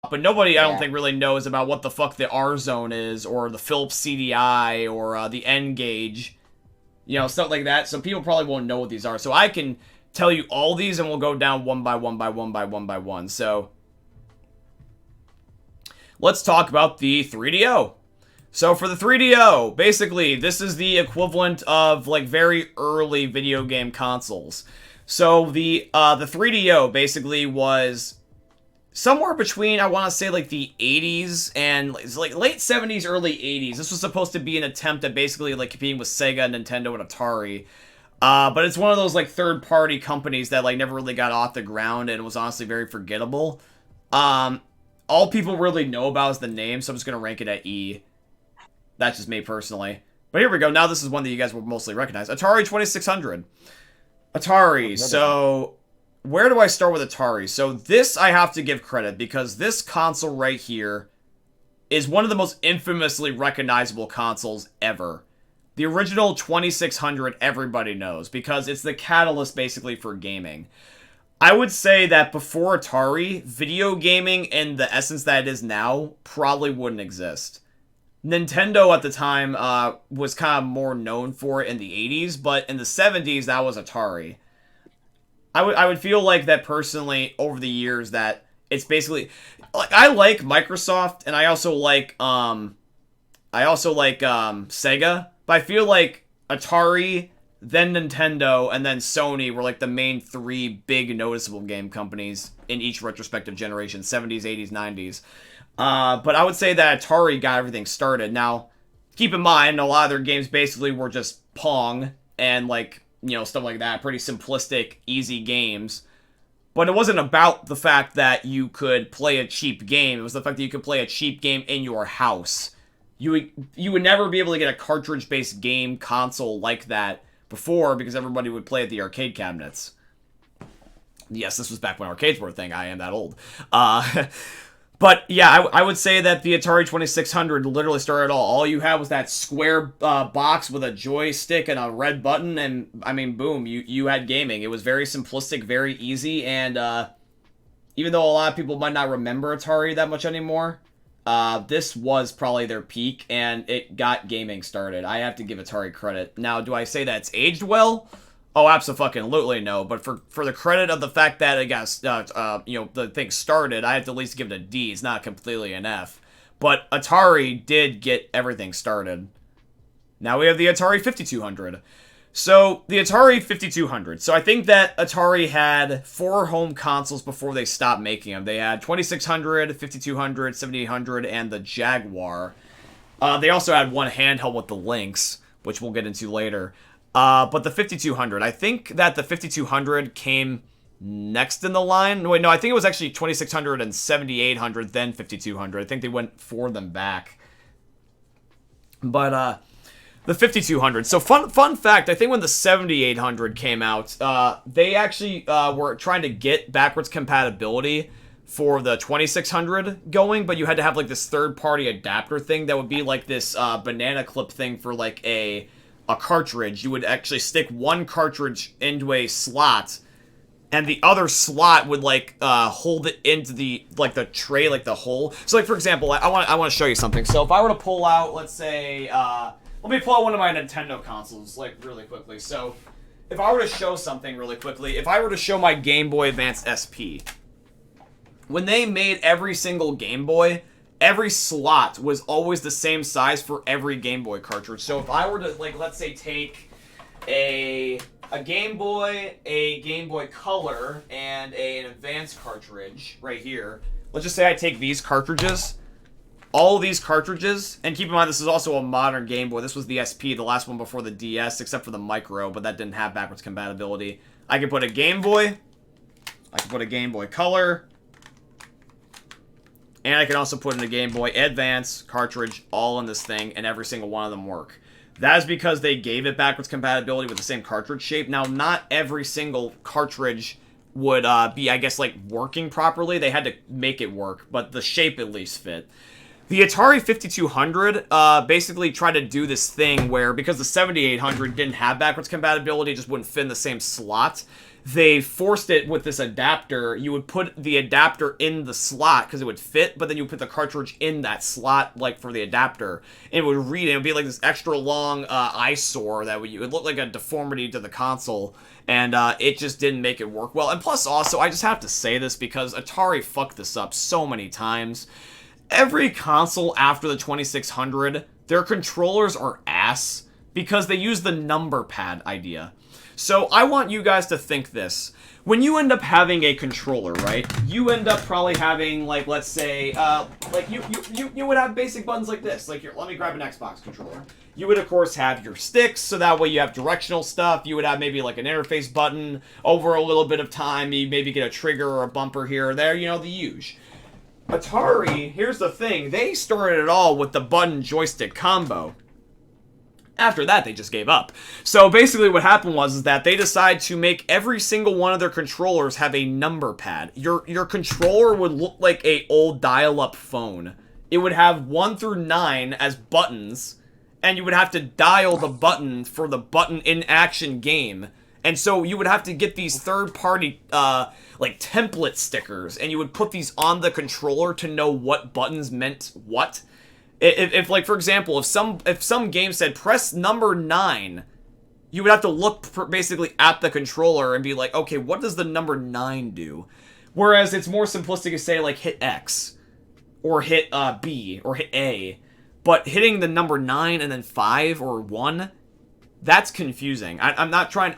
but nobody, I don't think, really knows about what the fuck the R zone is, or the Philips CDI, or the N gauge, stuff like that. So people probably won't know what these are. So I can tell you all these, and we'll go down one by one by one by one by one. So let's talk about the 3DO. So for the 3DO, basically, this is the equivalent of, like, very early video game consoles. So the 3DO basically was somewhere between, I want to say, like, the 80s and, like, late 70s, early 80s. This was supposed to be an attempt at basically, like, competing with Sega, Nintendo, and Atari. But it's one of those, like, third-party companies that, like, never really got off the ground and was honestly very forgettable. All people really know about is the name, so I'm just going to rank it at E. That's just me personally. But here we go. Now this is one that you guys will mostly recognize. Atari 2600. Atari. So, where do I start with Atari? So, this I have to give credit, because this console right here is one of the most infamously recognizable consoles ever. The original 2600 everybody knows, because it's the catalyst basically for gaming. I would say that before Atari, video gaming in the essence that it is now probably wouldn't exist. Nintendo at the time was kind of more known for it in the 80s, but in the 70s, that was Atari. I would feel like that personally over the years that it's basically, like, I like Microsoft and I also like Sega, but I feel like Atari, then Nintendo, and then Sony were like the main three big noticeable game companies in each retrospective generation, 70s, 80s, 90s. But I would say that Atari got everything started. Now, keep in mind, a lot of their games basically were just Pong and, like, stuff like that. Pretty simplistic, easy games. But it wasn't about the fact that you could play a cheap game. It was the fact that you could play a cheap game in your house. You would never be able to get a cartridge-based game console like that before, because everybody would play at the arcade cabinets. Yes, this was back when arcades were a thing. I am that old. But yeah, I would say that the Atari 2600 literally started it all. All you had was that square box with a joystick and a red button, and I mean, boom, you had gaming. It was very simplistic, very easy, and even though a lot of people might not remember Atari that much anymore, this was probably their peak, and it got gaming started. I have to give Atari credit. Now, do I say that it's aged well? Oh, absolutely no. But for the credit of the fact that it got, the thing started, I have to at least give it a D. It's not completely an F. But Atari did get everything started. Now we have the Atari 5200. So, the Atari 5200. So, I think that Atari had 4 home consoles before they stopped making them. They had 2600, 5200, 7800, and the Jaguar. They also had one handheld with the Lynx, which we'll get into later. But the 5200, I think that the 5200 came next in the line. Wait, no, I think it was actually 2600 and 7800, then 5200. I think they went 4 them back. But, the 5200. So, fun fact, I think when the 7800 came out, they actually were trying to get backwards compatibility for the 2600 going, but you had to have, like, this third-party adapter thing that would be, like, this banana clip thing for, like, a cartridge. You would actually stick one cartridge into a slot, and the other slot would, like, hold it into the, like, the tray, like, the hole. So, like, for example, I want to show you something. So, if I were to pull out, let's say, let me pull out one of my Nintendo consoles, like, really quickly. So, if I were to show something really quickly, if I were to show my Game Boy Advance SP, when they made every single Game Boy, every slot was always the same size for every Game Boy cartridge. So if I were to, like, let's say take a Game Boy, a Game Boy Color, and an Advance cartridge right here. Let's just say I take these cartridges, all of these cartridges, and keep in mind this is also a modern Game Boy. This was the SP, the last one before the DS, except for the Micro, but that didn't have backwards compatibility. I could put a Game Boy, I could put a Game Boy Color, and I can also put in a Game Boy Advance cartridge all in this thing, and every single one of them work. That is because they gave it backwards compatibility with the same cartridge shape. Now, not every single cartridge would be, I guess, like, working properly. They had to make it work, but the shape at least fit. The Atari 5200 basically tried to do this thing where, because the 7800 didn't have backwards compatibility, it just wouldn't fit in the same slot, they forced it with this adapter. You would put the adapter in the slot because it would fit, but then you would put the cartridge in that slot, like, for the adapter, and it would read it. It would be like this extra long eyesore that it would look like a deformity to the console, and it just didn't make it work well. And plus, also, I just have to say this because Atari fucked this up so many times. Every console after the 2600, their controllers are ass because they use the number pad idea. So I want you guys to think this. When you end up having a controller, right, you end up probably having, like, let's say, like, you would have basic buttons like this. Like, here, let me grab an Xbox controller. You would, of course, have your sticks, so that way you have directional stuff. You would have maybe, like, an interface button. Over a little bit of time, you maybe get a trigger or a bumper here or there, you know, the usual. Atari, here's the thing, they started it all with the button joystick combo. After that, they just gave up. So basically what happened was that they decided to make every single one of their controllers have a number pad. Your controller would look like a old dial-up phone. It would have 1 through 9 as buttons, and you would have to dial the button for the button in action game. And so you would have to get these third-party, like, template stickers, and you would put these on the controller to know what buttons meant what. If like, for example, if some game said, press number 9, you would have to look basically at the controller and be like, okay, what does the number 9 do? Whereas it's more simplistic to say, like, hit X, or hit B, or hit A. But hitting the number 9 and then 5 or 1... that's confusing. I'm not trying...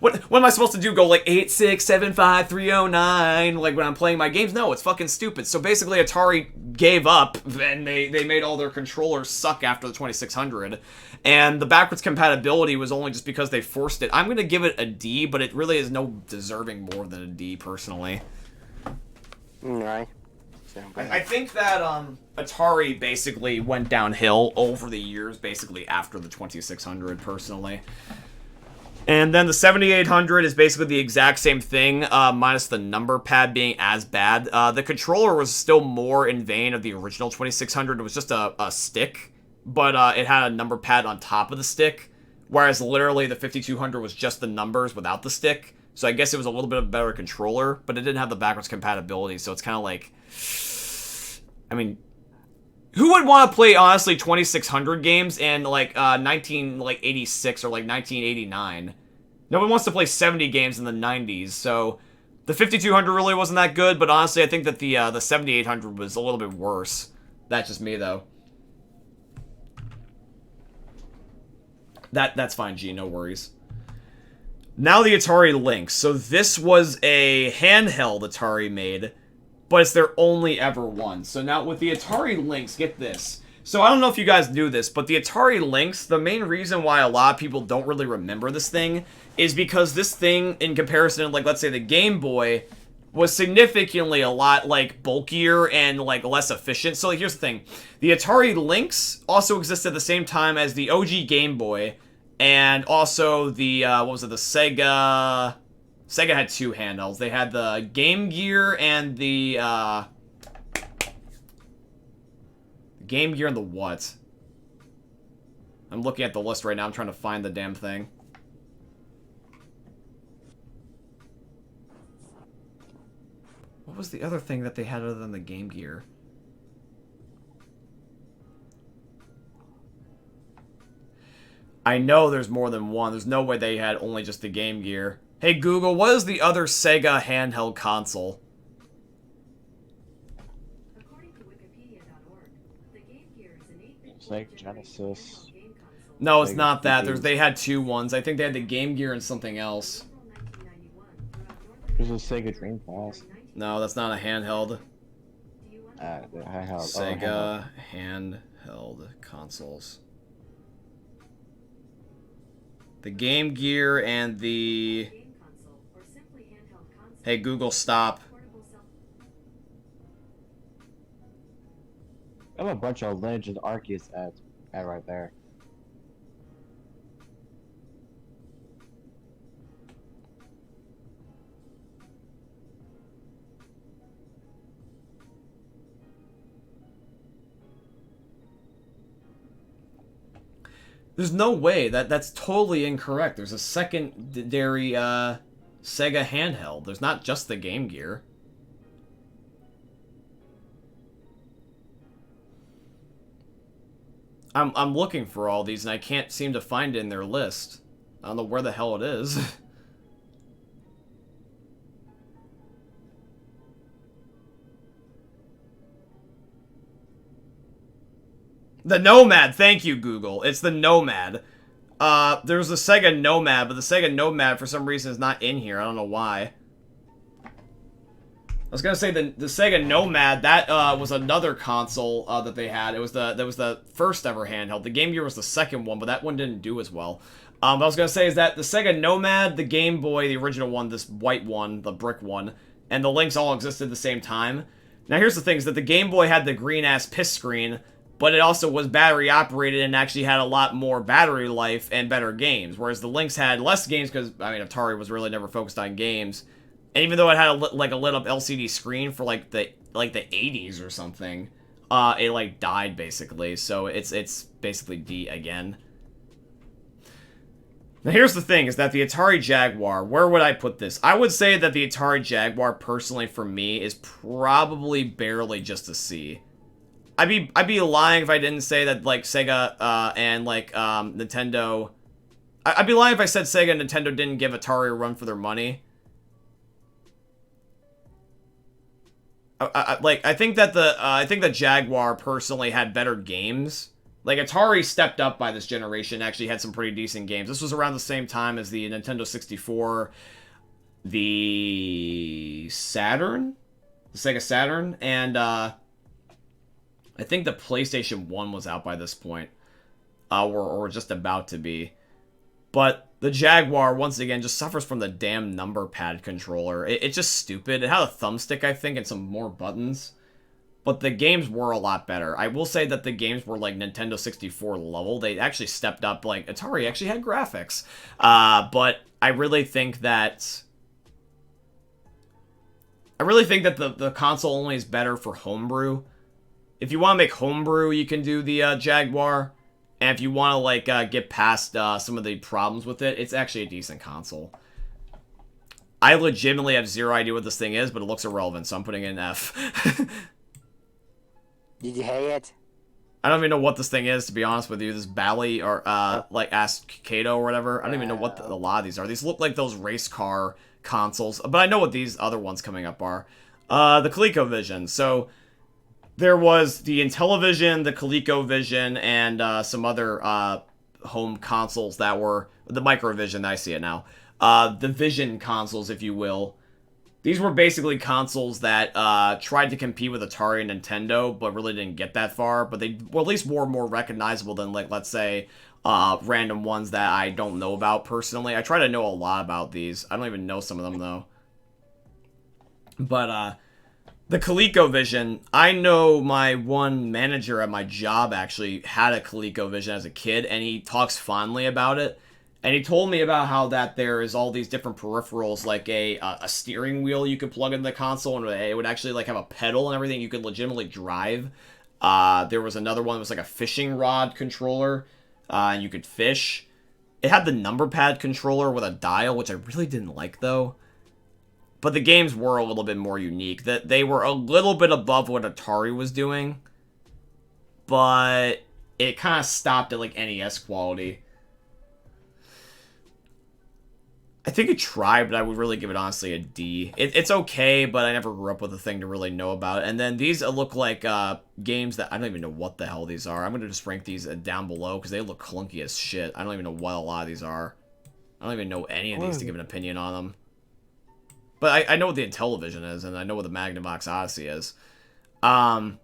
what am I supposed to do? Go like 8, 6, 7, 5, 3, 0, 9, like when I'm playing my games? No, it's fucking stupid. So basically Atari gave up, and they made all their controllers suck after the 2600. And the backwards compatibility was only just because they forced it. I'm going to give it a D, but it really is no deserving more than a D, personally. Right. I think that Atari basically went downhill over the years, basically after the 2600, personally. And then the 7800 is basically the exact same thing, minus the number pad being as bad. The controller was still more in vein of the original 2600. It was just a stick, but it had a number pad on top of the stick, whereas literally the 5200 was just the numbers without the stick. So I guess it was a little bit of a better controller, but it didn't have the backwards compatibility, so it's kind of like... I mean, who would want to play, honestly, 2600 games in, like, 1986 or, like, 1989? No one wants to play 70 games in the 90s, so... The 5200 really wasn't that good, but honestly, I think that the 7800 was a little bit worse. That's just me, though. That's fine, G, no worries. Now the Atari Lynx. So this was a handheld Atari made, but it's their only ever one. So now with the Atari Lynx, get this. So I don't know if you guys knew this, but the Atari Lynx, the main reason why a lot of people don't really remember this thing is because this thing, in comparison to, like, let's say the Game Boy, was significantly a lot, like, bulkier and, like, less efficient. So, like, here's the thing. The Atari Lynx also existed at the same time as the OG Game Boy, and also the, what was it, the Sega... Sega had two handhelds. They had the Game Gear and the, Game Gear and the what? I'm looking at the list right now. I'm trying to find the damn thing. What was the other thing that they had other than the Game Gear? I know there's more than one. There's no way they had only just the Game Gear. Hey Google, what is the other Sega handheld console? Sega Genesis. No, it's not that. They had two ones. I think they had the Game Gear and something else. There's a Sega Dreamcast. No, that's not a handheld. Handheld. Sega handheld consoles. The Game Gear and the... Hey, Google, stop. I have a bunch of Legend Arceus ads right there. There's no way. That's totally incorrect. There's a secondary Sega handheld. There's not just the Game Gear. I'm looking for all these and I can't seem to find it in their list. I don't know where the hell it is. The Nomad, thank you, Google. It's the Nomad. There's the Sega Nomad, but the Sega Nomad for some reason is not in here. I don't know why. I was gonna say the Sega Nomad, that was another console that they had. That was the first ever handheld. The Game Gear was the second one, but that one didn't do as well. But I was gonna say is that the Sega Nomad, the Game Boy, the original one, this white one, the brick one, and the Lynx all existed at the same time. Now here's the thing: is that the Game Boy had the green ass piss screen, but it also was battery operated and actually had a lot more battery life and better games. Whereas the Lynx had less games because I mean Atari was really never focused on games. And even though it had a lit up LCD screen for like the 80s or something, it like died basically. So it's basically D again. Now here's the thing: is that the Atari Jaguar. Where would I put this? I would say that the Atari Jaguar, personally for me, is probably barely just a C. I'd be lying if I didn't say that like Sega and like Nintendo. I'd be lying if I said Sega and Nintendo didn't give Atari a run for their money. I think that the Jaguar personally had better games. Like Atari stepped up by this generation, actually had some pretty decent games. This was around the same time as the Nintendo 64, the Saturn, the Sega Saturn, and I think the PlayStation 1 was out by this point, or just about to be. But the Jaguar, once again, just suffers from the damn number pad controller. It's just stupid. It had a thumbstick, I think, and some more buttons. But the games were a lot better. I will say that the games were like Nintendo 64 level. They actually stepped up. Like, Atari actually had graphics. But I really think that... the console only is better for homebrew. If you want to make homebrew, you can do the Jaguar. And if you want to, like, get past some of the problems with it, it's actually a decent console. I legitimately have zero idea what this thing is, but it looks irrelevant, so I'm putting it in F. Did you hear it? I don't even know what this thing is, to be honest with you. This Bally, or, like, Ask Kato or whatever. I don't even know what a lot of these are. These look like those race car consoles, but I know what these other ones coming up are. The ColecoVision. So... there was the Intellivision, the ColecoVision, and some other home consoles that were... the Microvision, I see it now. The Vision consoles, if you will. These were basically consoles that tried to compete with Atari and Nintendo, but really didn't get that far. But they were at least more recognizable than, like, let's say, random ones that I don't know about personally. I try to know a lot about these. I don't even know some of them, though. But, the ColecoVision, I know my one manager at my job actually had a ColecoVision as a kid, and he talks fondly about it. And he told me about how that there is all these different peripherals, like a steering wheel you could plug into the console, and it would actually like have a pedal and everything you could legitimately drive. There was another one that was like a fishing rod controller, and you could fish. It had the number pad controller with a dial, which I really didn't like, though. But the games were a little bit more unique. That they were a little bit above what Atari was doing, but it kind of stopped at like NES quality. I think it tried, but I would really give it honestly a D. It's okay, but I never grew up with a thing to really know about it. And then these look like games that I don't even know what the hell these are. I'm gonna just rank these down below because they look clunky as shit. I don't even know what a lot of these are. I don't even know any of these to give an opinion on them. But I know what the Intellivision is, and I know what the Magnavox Odyssey is. The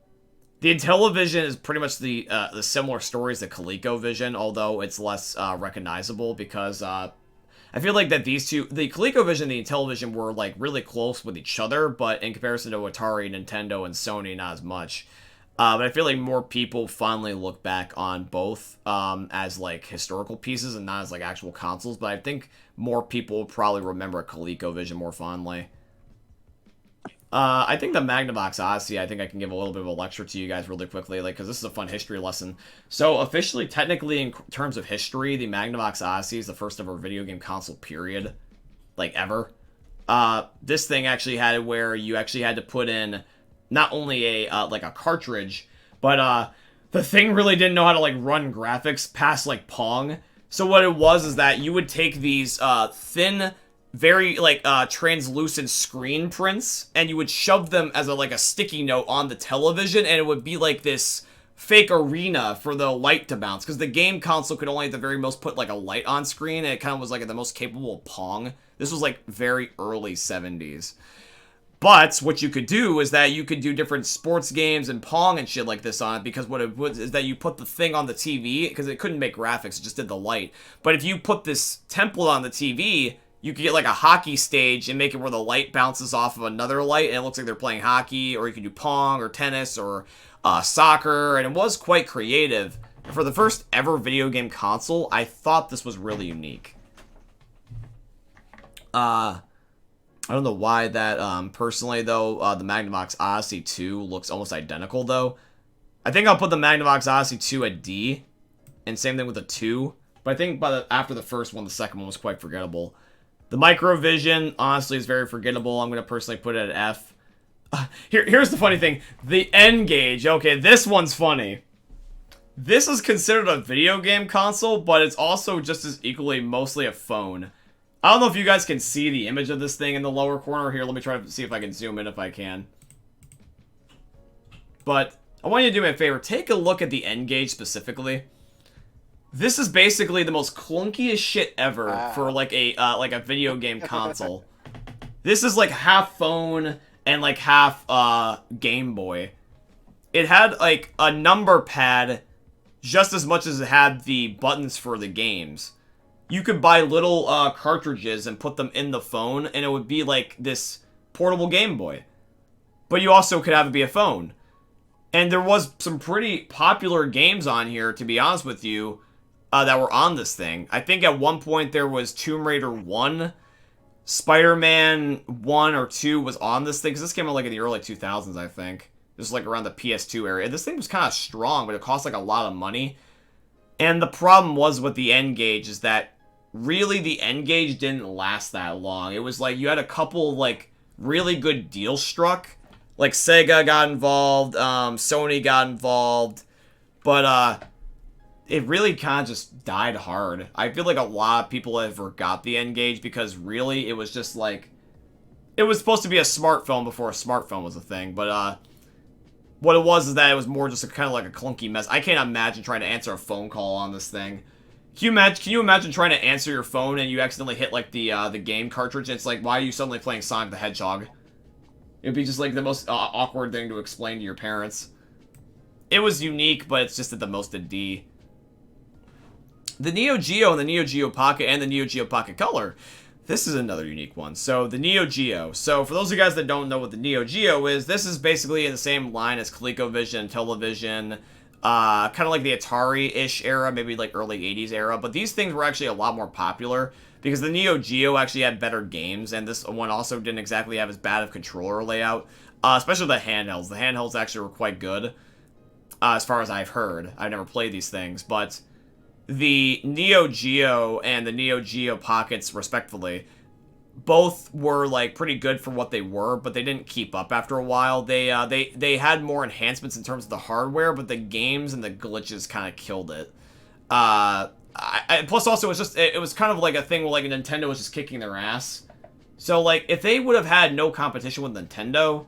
Intellivision is pretty much the similar story as the ColecoVision, although it's less recognizable because I feel like that these two, the ColecoVision and the Intellivision, were like really close with each other, but in comparison to Atari, Nintendo, and Sony, not as much. But I feel like more people fondly look back on both as like historical pieces and not as like actual consoles. But I think more people will probably remember ColecoVision more fondly. I think the Magnavox Odyssey, I think I can give a little bit of a lecture to you guys really quickly, like, because this is a fun history lesson. So officially, technically, in terms of history, the Magnavox Odyssey is the first ever video game console, period, like ever. this thing actually had it where you actually had to put in not only a like a cartridge, but the thing really didn't know how to like run graphics past like Pong. So what it was is that you would take these thin, very like translucent screen prints, and you would shove them as a sticky note on the television, and it would be like this fake arena for the light to bounce, because the game console could only at the very most put like a light on screen, and it kind of was like the most capable of Pong. This was like very early 70s. But what you could do is that you could do different sports games and Pong and shit like this on it, because what it was is that you put the thing on the TV, because it couldn't make graphics, it just did the light. But if you put this template on the TV, you could get like a hockey stage and make it where the light bounces off of another light, and it looks like they're playing hockey, or you could do Pong or tennis or soccer, and it was quite creative. For the first ever video game console, I thought this was really unique. I don't know why that, personally, though, the Magnavox Odyssey 2 looks almost identical, though. I think I'll put the Magnavox Odyssey 2 at D, and same thing with the 2. But I think after the first one, the second one was quite forgettable. The Microvision, honestly, is very forgettable. I'm going to personally put it at F. Here's the funny thing. The N-Gage. Okay, this one's funny. This is considered a video game console, but it's also just as equally mostly a phone. I don't know if you guys can see the image of this thing in the lower corner here. Let me try to see if I can zoom in if I can. But I want you to do me a favor. Take a look at the N-Gage specifically. This is basically the most clunkiest shit ever for like a video game console. This is like half phone and like half Game Boy. It had like a number pad just as much as it had the buttons for the games. You could buy little cartridges and put them in the phone, and it would be like this portable Game Boy. But you also could have it be a phone. And there was some pretty popular games on here, to be honest with you, that were on this thing. I think at one point there was Tomb Raider 1, Spider-Man 1 or 2 was on this thing, because this came out like in the early 2000s, I think. This was like around the PS2 area. This thing was kind of strong, but it cost like a lot of money. And the problem was with the N-Gage is that really the N-Gage didn't last that long. It was like you had a couple like really good deals struck. Like Sega got involved, Sony got involved, but it really kind of just died hard. I feel like a lot of people have forgot the N-Gage because really it was just like, it was supposed to be a smartphone before a smartphone was a thing, but what it was is that it was more just kind of like a clunky mess. I can't imagine trying to answer a phone call on this thing. Can you imagine trying to answer your phone and you accidentally hit like the game cartridge and it's like, why are you suddenly playing Sonic the Hedgehog? It'd be just like the most awkward thing to explain to your parents. It was unique, but it's just at the most a D. The Neo Geo and the Neo Geo Pocket and the Neo Geo Pocket Color. This is another unique one. So, the Neo Geo. So, for those of you guys that don't know what the Neo Geo is, this is basically in the same line as ColecoVision, Television, kind of like the Atari-ish era, maybe like early 80s era. But these things were actually a lot more popular because the Neo Geo actually had better games, and this one also didn't exactly have as bad of controller layout, especially the handhelds. The handhelds actually were quite good, as far as I've heard. I've never played these things, but the Neo Geo and the Neo Geo Pockets, respectively, both were like pretty good for what they were, but they didn't keep up after a while. They had more enhancements in terms of the hardware, but the games and the glitches kind of killed it. Plus also it was kind of like a thing where like Nintendo was just kicking their ass. So like if they would have had no competition with Nintendo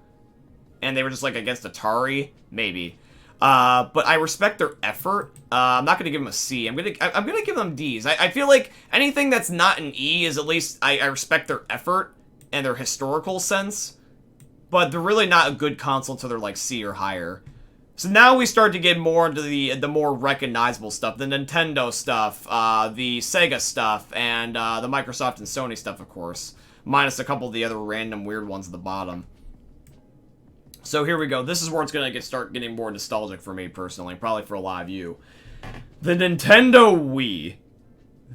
and they were just like against Atari, maybe. But I respect their effort. I'm not gonna give them a C. I'm gonna give them D's. I feel like anything that's not an E is at least I respect their effort and their historical sense. But they're really not a good console until they're like C or higher. So now we start to get more into the more recognizable stuff, the Nintendo stuff, the Sega stuff, and the Microsoft and Sony stuff, of course, minus a couple of the other random weird ones at the bottom. So here we go. This is where it's going to start getting more nostalgic for me, personally. Probably for a lot of you. The Nintendo Wii.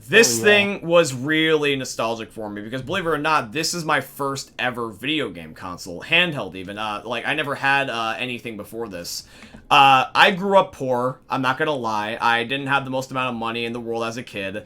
This thing was really nostalgic for me. Because believe it or not, this is my first ever video game console. Handheld, even. Like, I never had anything before this. I grew up poor. I'm not going to lie. I didn't have the most amount of money in the world as a kid.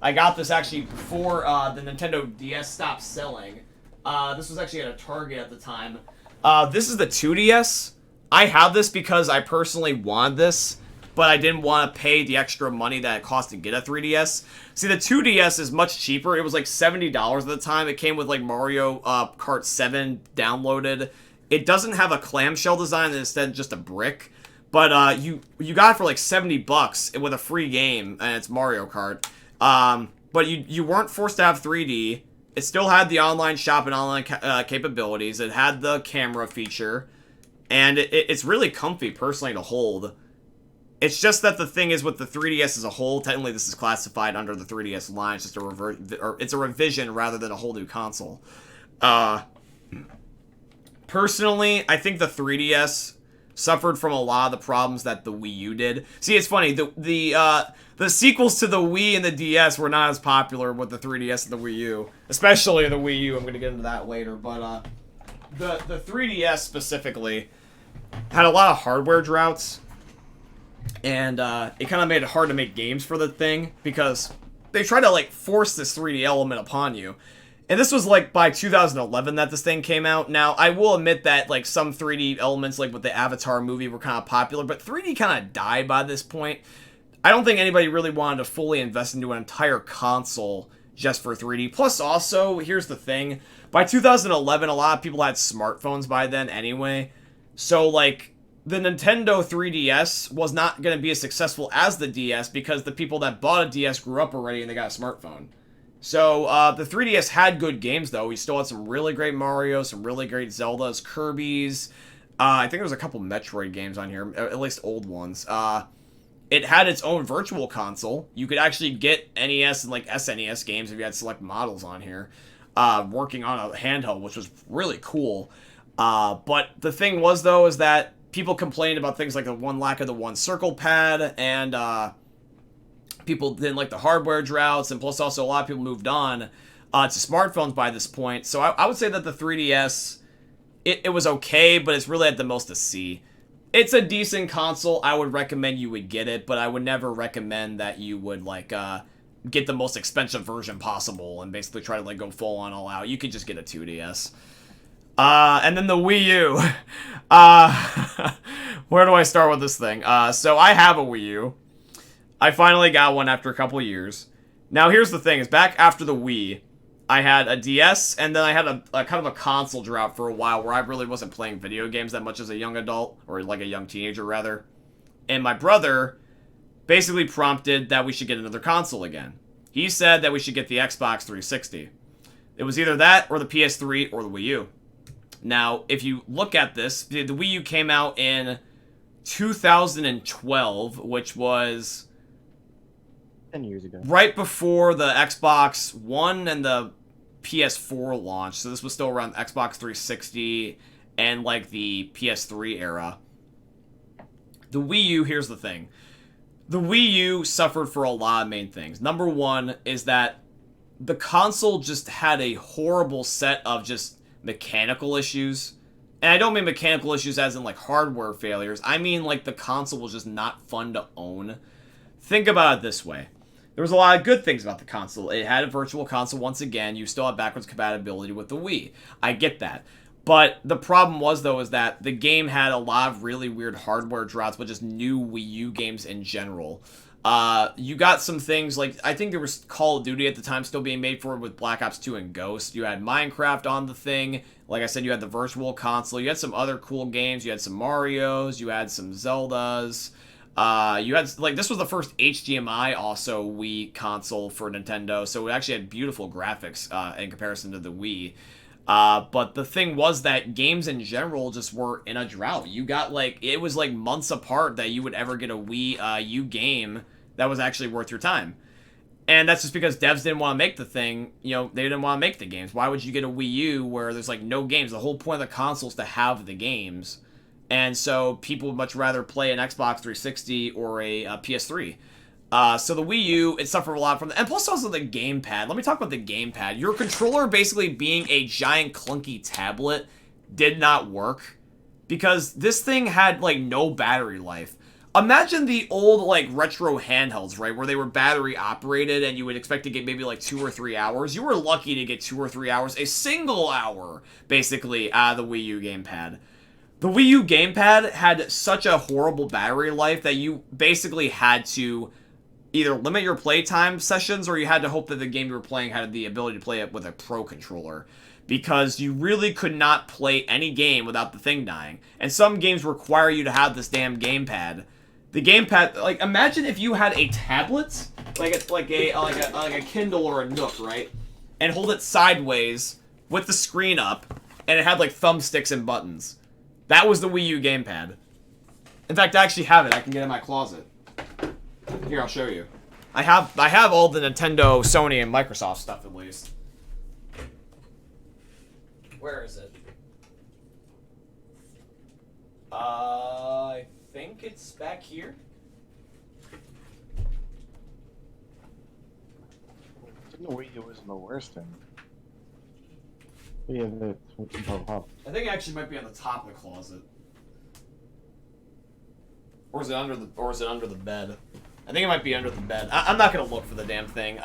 I got this actually before the Nintendo DS stopped selling. This was actually at a Target at the time. This is the 2DS. I have this because I personally wanted this, but I didn't want to pay the extra money that it cost to get a 3DS. See, the 2DS is much cheaper. It was like $70 at the time. It came with like Mario Kart 7 downloaded. It doesn't have a clamshell design, instead just a brick. But you got it for like $70 with a free game, and it's Mario Kart. But you weren't forced to have 3D. It still had the online shop and online capabilities. It had the camera feature. And it's really comfy, personally, to hold. It's just that the thing is, with the 3DS as a whole, technically this is classified under the 3DS line. It's just it's a revision rather than a whole new console. Personally, I think the 3DS suffered from a lot of the problems that the Wii U did. See, it's funny, the sequels to the Wii and the DS were not as popular with the 3DS and the Wii U. Especially the Wii U, I'm going to get into that later, but the 3DS specifically had a lot of hardware droughts, and it kind of made it hard to make games for the thing, because they tried to, like, force this 3D element upon you. And this was, like, by 2011 that this thing came out. Now, I will admit that, like, some 3D elements, like with the Avatar movie, were kind of popular, but 3D kind of died by this point. I don't think anybody really wanted to fully invest into an entire console just for 3D. Plus, also, here's the thing. By 2011, a lot of people had smartphones by then anyway. So, like, the Nintendo 3DS was not going to be as successful as the DS because the people that bought a DS grew up already and they got a smartphone. So, the 3DS had good games, though. We still had some really great Mario, some really great Zeldas, Kirby's. I think there was a couple Metroid games on here, at least old ones. It had its own virtual console. You could actually get NES and, like, SNES games if you had select models on here. Working on a handheld, which was really cool. But the thing was, though, is that people complained about things like the lack of the one circle pad, and people didn't like the hardware droughts, and plus also a lot of people moved on to smartphones by this point. So I would say that the 3DS, it was okay, but it's really at the most a C. It's a decent console. I would recommend you would get it, but I would never recommend that you would, like, get the most expensive version possible and basically try to, like, go full on all out. You could just get a 2DS. And then the Wii U. Where do I start with this thing? So I have a Wii U. I finally got one after a couple years. Now, here's the thing, is back after the Wii, I had a DS, and then I had a kind of a console drought for a while where I really wasn't playing video games that much as a young adult, or like a young teenager, rather. And my brother basically prompted that we should get another console again. He said that we should get the Xbox 360. It was either that, or the PS3, or the Wii U. Now, if you look at this, the Wii U came out in 2012, which was 10 years ago. Right before the Xbox One and the PS4 launch. So this was still around Xbox 360 and, like, the PS3 era. The Wii U, here's the thing. The Wii U suffered for a lot of main things. Number one is that the console just had a horrible set of just mechanical issues. And I don't mean mechanical issues as in, like, hardware failures. I mean, like, the console was just not fun to own. Think about it this way. There was a lot of good things about the console. It had a virtual console once again. You still have backwards compatibility with the Wii. I get that. But the problem was, though, is that the game had a lot of really weird hardware droughts with just new Wii U games in general. You got some things like, I think there was Call of Duty at the time still being made for it with Black Ops 2 and Ghost. You had Minecraft on the thing. Like I said, you had the virtual console. You had some other cool games. You had some Marios. You had some Zeldas. You had, like, this was the first HDMI also Wii console for Nintendo, so it actually had beautiful graphics in comparison to the Wii. But the thing was that games in general just were in a drought. You got, like, it was like months apart that you would ever get a Wii U game that was actually worth your time. And that's just because devs didn't want to make the thing, you know, they didn't want to make the games. Why would you get a Wii U where there's, like, no games? The whole point of the console is to have the games. And so people would much rather play an Xbox 360 or a PS3. So the Wii U, it suffered a lot from that. And plus also the gamepad. Let me talk about the gamepad. Your controller basically being a giant clunky tablet did not work. Because this thing had, like, no battery life. Imagine the old, like, retro handhelds, right? Where they were battery operated and you would expect to get maybe, like, 2 or 3 hours. You were lucky to get 2 or 3 hours, a single hour, basically, out of the Wii U Gamepad. The Wii U Gamepad had such a horrible battery life that you basically had to either limit your playtime sessions or you had to hope that the game you were playing had the ability to play it with a Pro controller. Because you really could not play any game without the thing dying. And some games require you to have this damn gamepad. The gamepad, like, imagine if you had a tablet, like a Kindle or a Nook, right? And hold it sideways with the screen up, and it had like thumbsticks and buttons. That was the Wii U gamepad. In fact, I actually have it. I can get it in my closet. Here, I'll show you. I have all the Nintendo, Sony, and Microsoft stuff at least. Where is it? I think it's back here. I think the Wii U isn't the worst thing. Yeah, I think it actually might be on the top of the closet. Or is it under the bed? I think it might be under the bed. I'm not gonna look for the damn thing.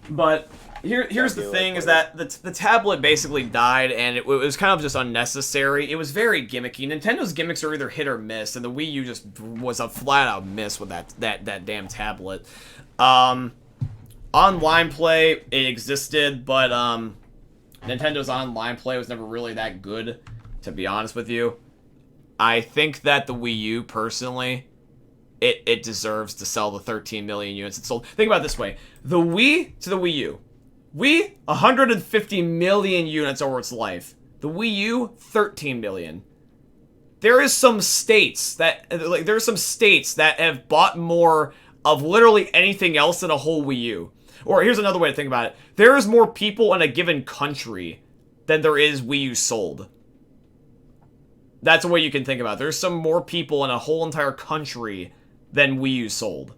But here's the thing: is that the tablet basically died, and it was kind of just unnecessary. It was very gimmicky. Nintendo's gimmicks are either hit or miss, and the Wii U just was a flat-out miss with that damn tablet. Online play, it existed, but Nintendo's online play was never really that good, to be honest with you. I think that the Wii U, personally, it deserves to sell the 13 million units it sold. Think about it this way. The Wii to the Wii U. Wii, 150 million units over its life. The Wii U, 13 million. There is some states that, like, there are some states that have bought more of literally anything else than a whole Wii U. Or here's another way to think about it. There is more people in a given country than there is Wii U sold. That's a way you can think about it. There's some more people in a whole entire country than Wii U sold.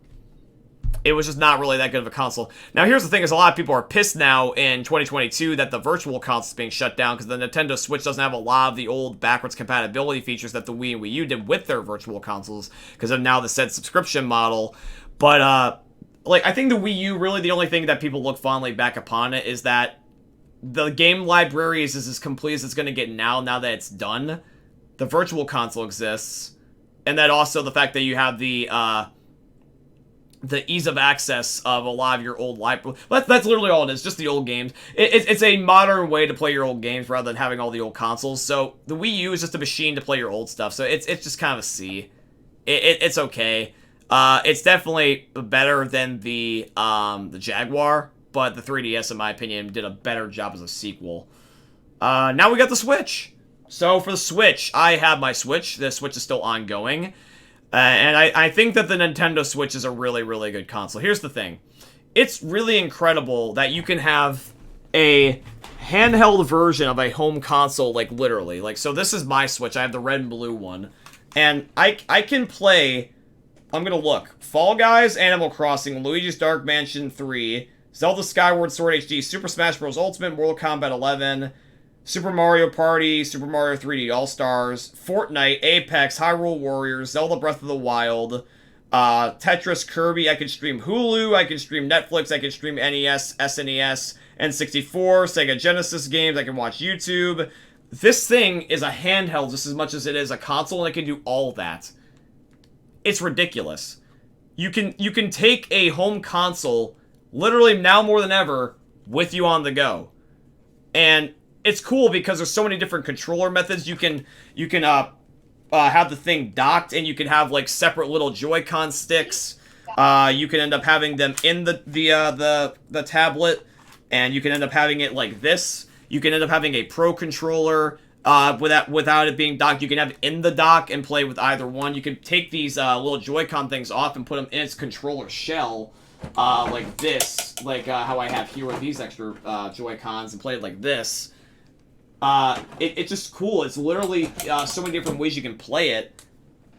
It was just not really that good of a console. Now, here's the thing, is a lot of people are pissed now in 2022 that the Virtual Console is being shut down because the Nintendo Switch doesn't have a lot of the old backwards compatibility features that the Wii and Wii U did with their Virtual Consoles because of now the said subscription model. But, like, I think the Wii U, really the only thing that people look fondly back upon it is that the game library is as complete as it's going to get now that it's done. The Virtual Console exists. And then also the fact that you have the ease of access of a lot of your old library. That's literally all it is, just the old games. It's a modern way to play your old games rather than having all the old consoles. So the Wii U is just a machine to play your old stuff. So it's just kind of a C. It's okay. It's definitely better than the Jaguar, but the 3DS, in my opinion, did a better job as a sequel. Now we got the Switch. So for the Switch, I have my Switch. The Switch is still ongoing. And I think that the Nintendo Switch is a really, really good console. Here's the thing. It's really incredible that you can have a handheld version of a home console, like, literally. Like, so this is my Switch. I have the red and blue one. And I can play, I'm gonna look, Fall Guys, Animal Crossing, Luigi's Dark Mansion 3, Zelda Skyward Sword HD, Super Smash Bros. Ultimate, Mortal Kombat 11, Super Mario Party, Super Mario 3D All-Stars, Fortnite, Apex, Hyrule Warriors, Zelda Breath of the Wild, Tetris, Kirby. I can stream Hulu, I can stream Netflix, I can stream NES, SNES, N64, Sega Genesis games, I can watch YouTube. This thing is a handheld just as much as it is a console, and it can do all that. It's ridiculous. You can take a home console, literally now more than ever, with you on the go. And it's cool because there's so many different controller methods. You can have the thing docked, and you can have like separate little Joy-Con sticks. You can end up having them in the tablet, and you can end up having it like this. You can end up having a Pro controller without it being docked. You can have it in the dock and play with either one. You can take these little Joy-Con things off and put them in its controller shell, like this, like how I have here with these extra Joy-Cons, and play it like this. It's just cool. It's literally so many different ways you can play it,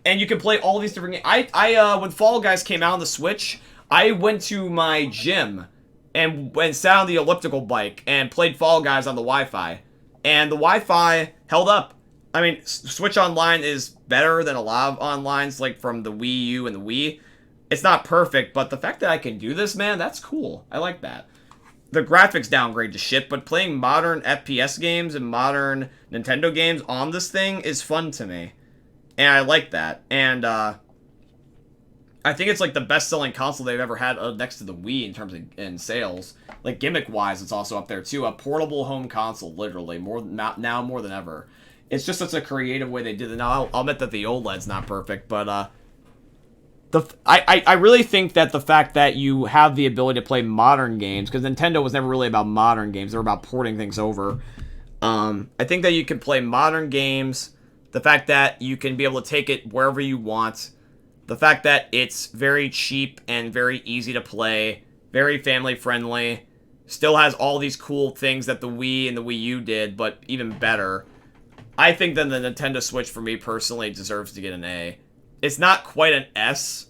and you can play all these different games. I when Fall Guys came out on the Switch, I went to my gym and sat on the elliptical bike and played Fall Guys on the Wi-Fi, and the Wi-Fi held up. I mean, Switch Online is better than a lot of onlines, like from the Wii U and the Wii. It's not perfect, but the fact that I can do this, man, that's cool. I like that. The graphics downgrade to shit, but playing modern FPS games and modern Nintendo games on this thing is fun to me. And I like that. And, I think it's like the best-selling console they've ever had next to the Wii in terms of in sales. Like gimmick-wise, it's also up there too. A portable home console, literally, now more than ever. It's just such a creative way they did it. Now I'll admit that the OLED's not perfect, but I really think that the fact that you have the ability to play modern games, because Nintendo was never really about modern games, they were about porting things over. I think that you can play modern games. The fact that you can be able to take it wherever you want. The fact that it's very cheap and very easy to play, very family friendly, still has all these cool things that the Wii and the Wii U did, but even better. I think that the Nintendo Switch, for me personally, deserves to get an A. It's not quite an S.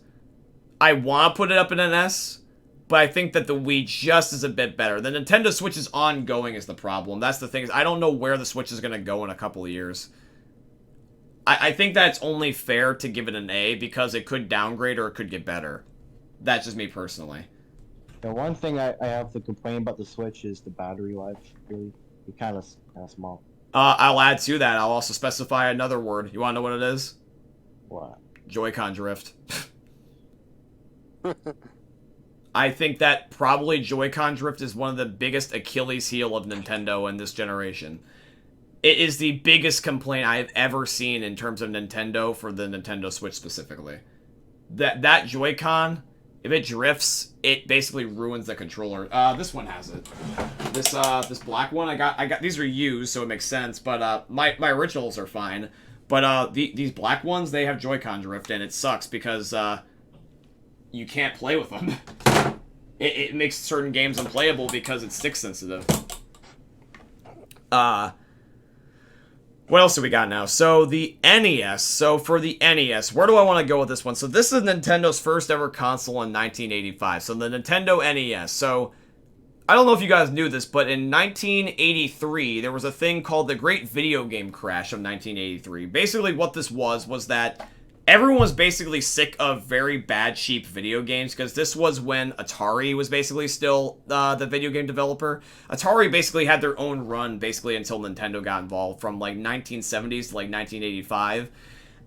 I want to put it up in an S, but I think that the Wii just is a bit better. The Nintendo Switch is ongoing is the problem. That's the thing. Is I don't know where the Switch is going to go in a couple of years. I think that's only fair to give it an A because it could downgrade or it could get better. That's just me personally. The one thing I have to complain about the Switch is the battery life. Really, it's kind of small. I'll add to that. I'll also specify another word. You want to know what it is? What? Joy-Con drift. I think that probably Joy-Con drift is one of the biggest Achilles heel of Nintendo in this generation. It is the biggest complaint I have ever seen in terms of Nintendo for the Nintendo Switch specifically. That Joy-Con, if it drifts, it basically ruins the controller. This one has it. This black one I got. These are used, so it makes sense. But my originals are fine. But these black ones, they have Joy-Con drift, and it sucks because you can't play with them. It makes certain games unplayable because it's stick sensitive. What else do we got now? So, the NES. So, for the NES, where do I want to go with this one? So, this is Nintendo's first ever console in 1985. So, the Nintendo NES. So, I don't know if you guys knew this, but in 1983, there was a thing called the Great Video Game Crash of 1983. Basically, what this was that everyone was basically sick of very bad, cheap video games, because this was when Atari was basically still the video game developer. Atari basically had their own run, basically, until Nintendo got involved, from, like, 1970s to, like, 1985.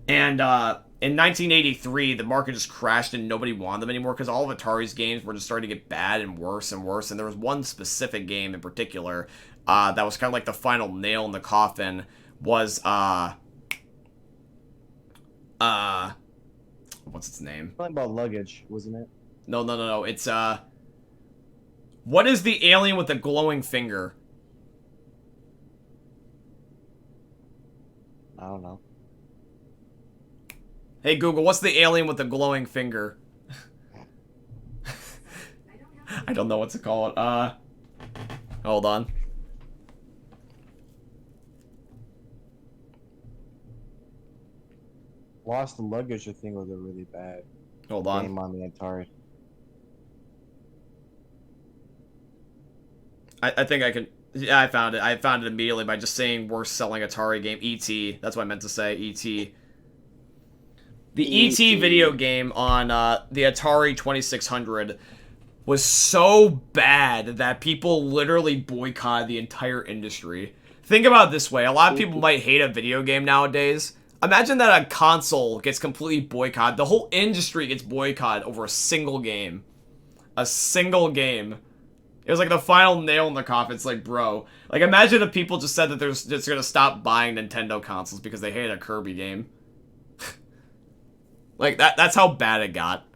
And, in 1983, the market just crashed and nobody wanted them anymore, because all of Atari's games were just starting to get bad and worse and worse, and there was one specific game in particular, that was kind of like the final nail in the coffin, was, what's its name? Something about luggage, wasn't it? No. It's, what is the alien with the glowing finger? I don't know. Hey, Google, what's the alien with the glowing finger? I don't know what to call it. Hold on. Lost and Luggage, I think, was a really bad Hold on. game on the Atari. I think I can... Yeah, I found it. I found it immediately by just saying worst selling Atari game. E.T. That's what I meant to say. E.T. The E.T. video game on the Atari 2600 was so bad that people literally boycotted the entire industry. Think about it this way. A lot of people might hate a video game nowadays. Imagine that a console gets completely boycotted. The whole industry gets boycotted over a single game. A single game. It was like the final nail in the coffin. It's like, bro. Like, imagine if people just said that they're just going to stop buying Nintendo consoles because they hate a Kirby game. Like, that's how bad it got.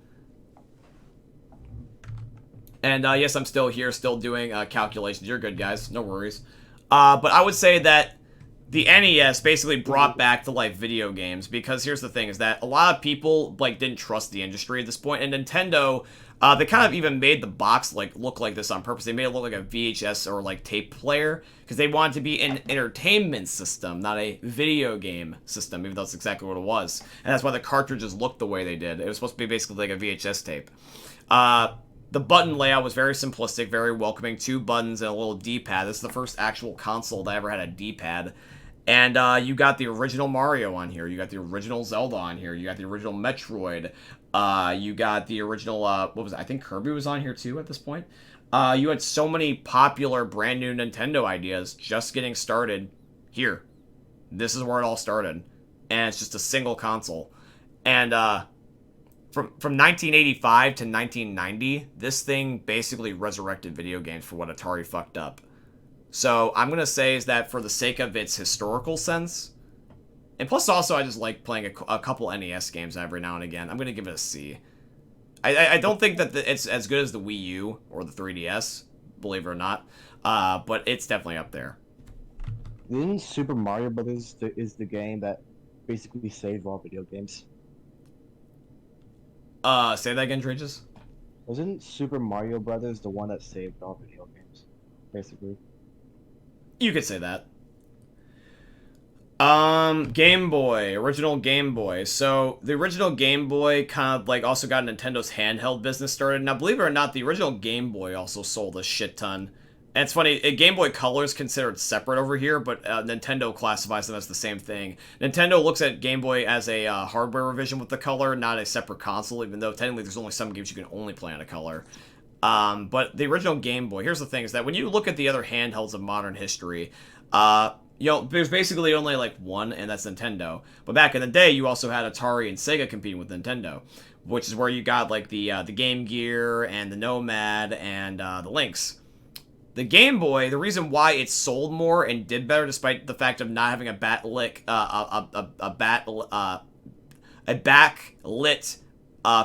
And, yes, I'm still here, still doing calculations. You're good, guys. No worries. But I would say that the NES basically brought back to life video games, because here's the thing, is that a lot of people, like, didn't trust the industry at this point, and Nintendo, they kind of even made the box, like, look like this on purpose. They made it look like a VHS or, like, tape player, because they wanted to be an entertainment system, not a video game system, even though that's exactly what it was. And that's why the cartridges looked the way they did. It was supposed to be basically like a VHS tape. The button layout was very simplistic, very welcoming. 2 buttons and a little D-pad. This is the first actual console that ever had a D-pad. And you got the original Mario on here. You got the original Zelda on here. You got the original Metroid. You got the original, what was it? I think Kirby was on here too at this point. You had so many popular brand new Nintendo ideas just getting started here. This is where it all started. And it's just a single console. And from 1985 to 1990, this thing basically resurrected video games for what Atari fucked up. So I'm going to say is that for the sake of its historical sense, and plus also I just like playing a couple NES games every now and again, I'm going to give it a C. I don't think that it's as good as the Wii U or the 3DS, believe it or not, but it's definitely up there. Didn't Super Mario Brothers is the game that basically saved all video games? Say that again, Trages? Wasn't Super Mario Brothers the one that saved all video games, basically? You could say that. Game Boy, original Game Boy. So the original Game Boy kind of like also got Nintendo's handheld business started. Now, believe it or not, the original Game Boy also sold a shit ton. And it's funny, Game Boy Color is considered separate over here, but Nintendo classifies them as the same thing. Nintendo looks at Game Boy as a hardware revision with the Color, not a separate console, even though technically there's only some games you can only play on a Color. But the original Game Boy, here's the thing, is that when you look at the other handhelds of modern history, there's basically only like one, and that's Nintendo. But back in the day, you also had Atari and Sega competing with Nintendo, which is where you got like the Game Gear and the Nomad and the Lynx. The Game Boy, the reason why it sold more and did better, despite the fact of not having a backlit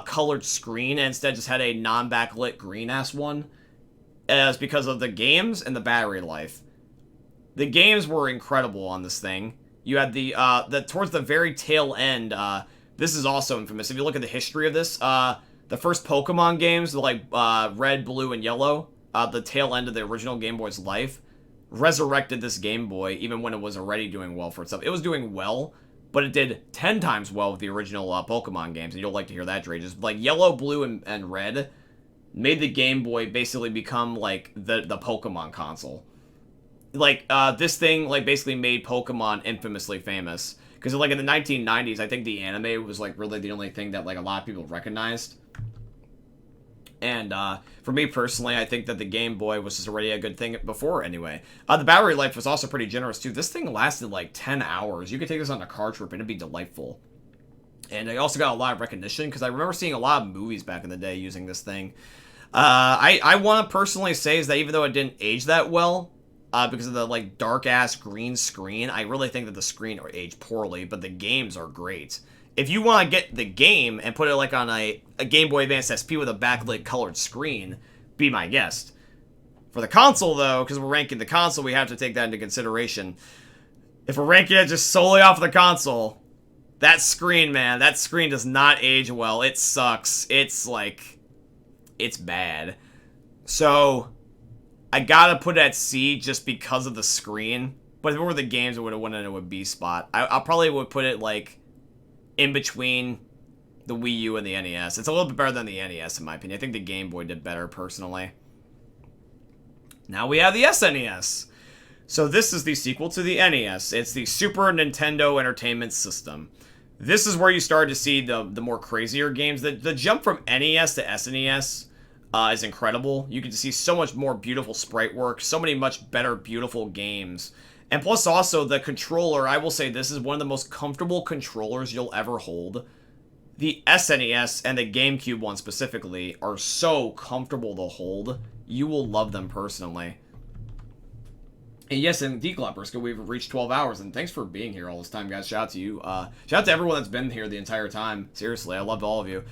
colored screen, and instead just had a non-backlit green-ass one, is because of the games and the battery life. The games were incredible on this thing. You had the towards the very tail end, this is also infamous. If you look at the history of this, the first Pokemon games, like Red, Blue, and Yellow, the tail end of the original Game Boy's life, resurrected this Game Boy, even when it was already doing well for itself. It was doing well, but it did 10 times well with the original Pokemon games, and you'll like to hear that, Dre. Just like Yellow, Blue, and Red made the Game Boy basically become like the Pokemon console. Like, this thing, like, basically made Pokemon infamously famous. Because, like, in the 1990s, I think the anime was, like, really the only thing that, like, a lot of people recognized. And, for me personally, I think that the Game Boy was just already a good thing before, anyway. The battery life was also pretty generous, too. This thing lasted, like, 10 hours. You could take this on a car trip, and it'd be delightful. And I also got a lot of recognition, because I remember seeing a lot of movies back in the day using this thing. I want to personally say is that even though it didn't age that well, because of the, like, dark-ass green screen, I really think that the screen aged poorly, but the games are great. If you want to get the game and put it, like, on a Game Boy Advance SP with a backlit colored screen, be my guest. For the console, though, because we're ranking the console, we have to take that into consideration. If we're ranking it just solely off of the console, that screen, man, that screen does not age well. It sucks. It's, like, it's bad. So I gotta put it at C just because of the screen. But if it were the games, it would have went into a B spot. I probably would put it, like, in between the Wii U and the NES. It's a little bit better than the NES, in my opinion. I think the Game Boy did better, personally. Now we have the SNES. So this is the sequel to the NES. It's the Super Nintendo Entertainment System. This is where you start to see the more crazier games. The jump from NES to SNES is incredible. You can see so much more beautiful sprite work, so many much better, beautiful games. And plus also the controller, I will say this is one of the most comfortable controllers you'll ever hold. The SNES and the GameCube one specifically are so comfortable to hold. You will love them personally. And yes, and Declopperska, we've reached 12 hours, and thanks for being here all this time, guys. Shout out to you. Shout out to everyone that's been here the entire time. Seriously, I love all of you.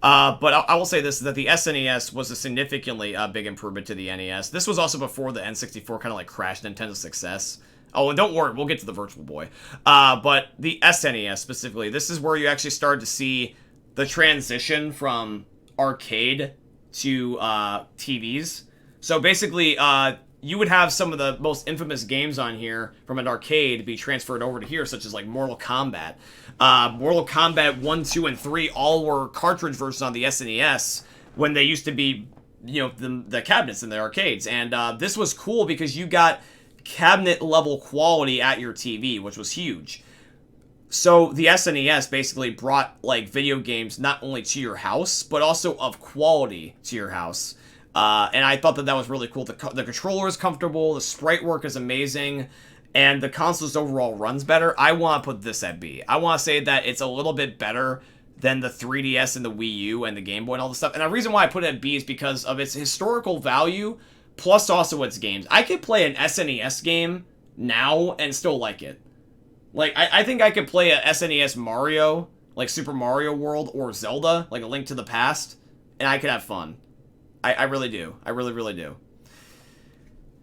But I will say this, that the SNES was a significantly big improvement to the NES. This was also before the N64 kind of like crashed Nintendo's success. Oh, and don't worry, we'll get to the Virtual Boy. But the SNES specifically, this is where you actually started to see the transition from arcade to TVs. So basically, you would have some of the most infamous games on here from an arcade be transferred over to here, such as like Mortal Kombat. Mortal Kombat 1, 2, and 3 all were cartridge versions on the SNES when they used to be, you know, the cabinets in the arcades. And this was cool because you got cabinet level quality at your TV, which was huge. So the SNES basically brought like video games not only to your house, but also of quality to your house. And I thought that was really cool. The controller is comfortable, the sprite work is amazing, and the console's overall runs better. I want to put this at B. I want to say that it's a little bit better than the 3DS and the Wii U and the Game Boy and all this stuff. And the reason why I put it at B is because of its historical value, plus also its games. I could play an SNES game now and still like it. Like, I think I could play a SNES Mario, like Super Mario World or Zelda, like A Link to the Past, and I could have fun. I really do. I really, really do.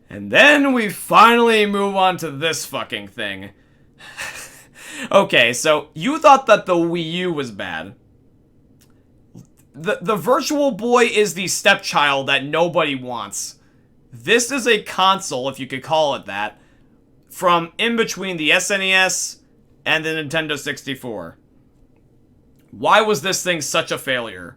And then we finally move on to this fucking thing. Okay, so you thought that the Wii U was bad. The Virtual Boy is the stepchild that nobody wants. This is a console, if you could call it that, from in between the SNES and the Nintendo 64. Why was this thing such a failure?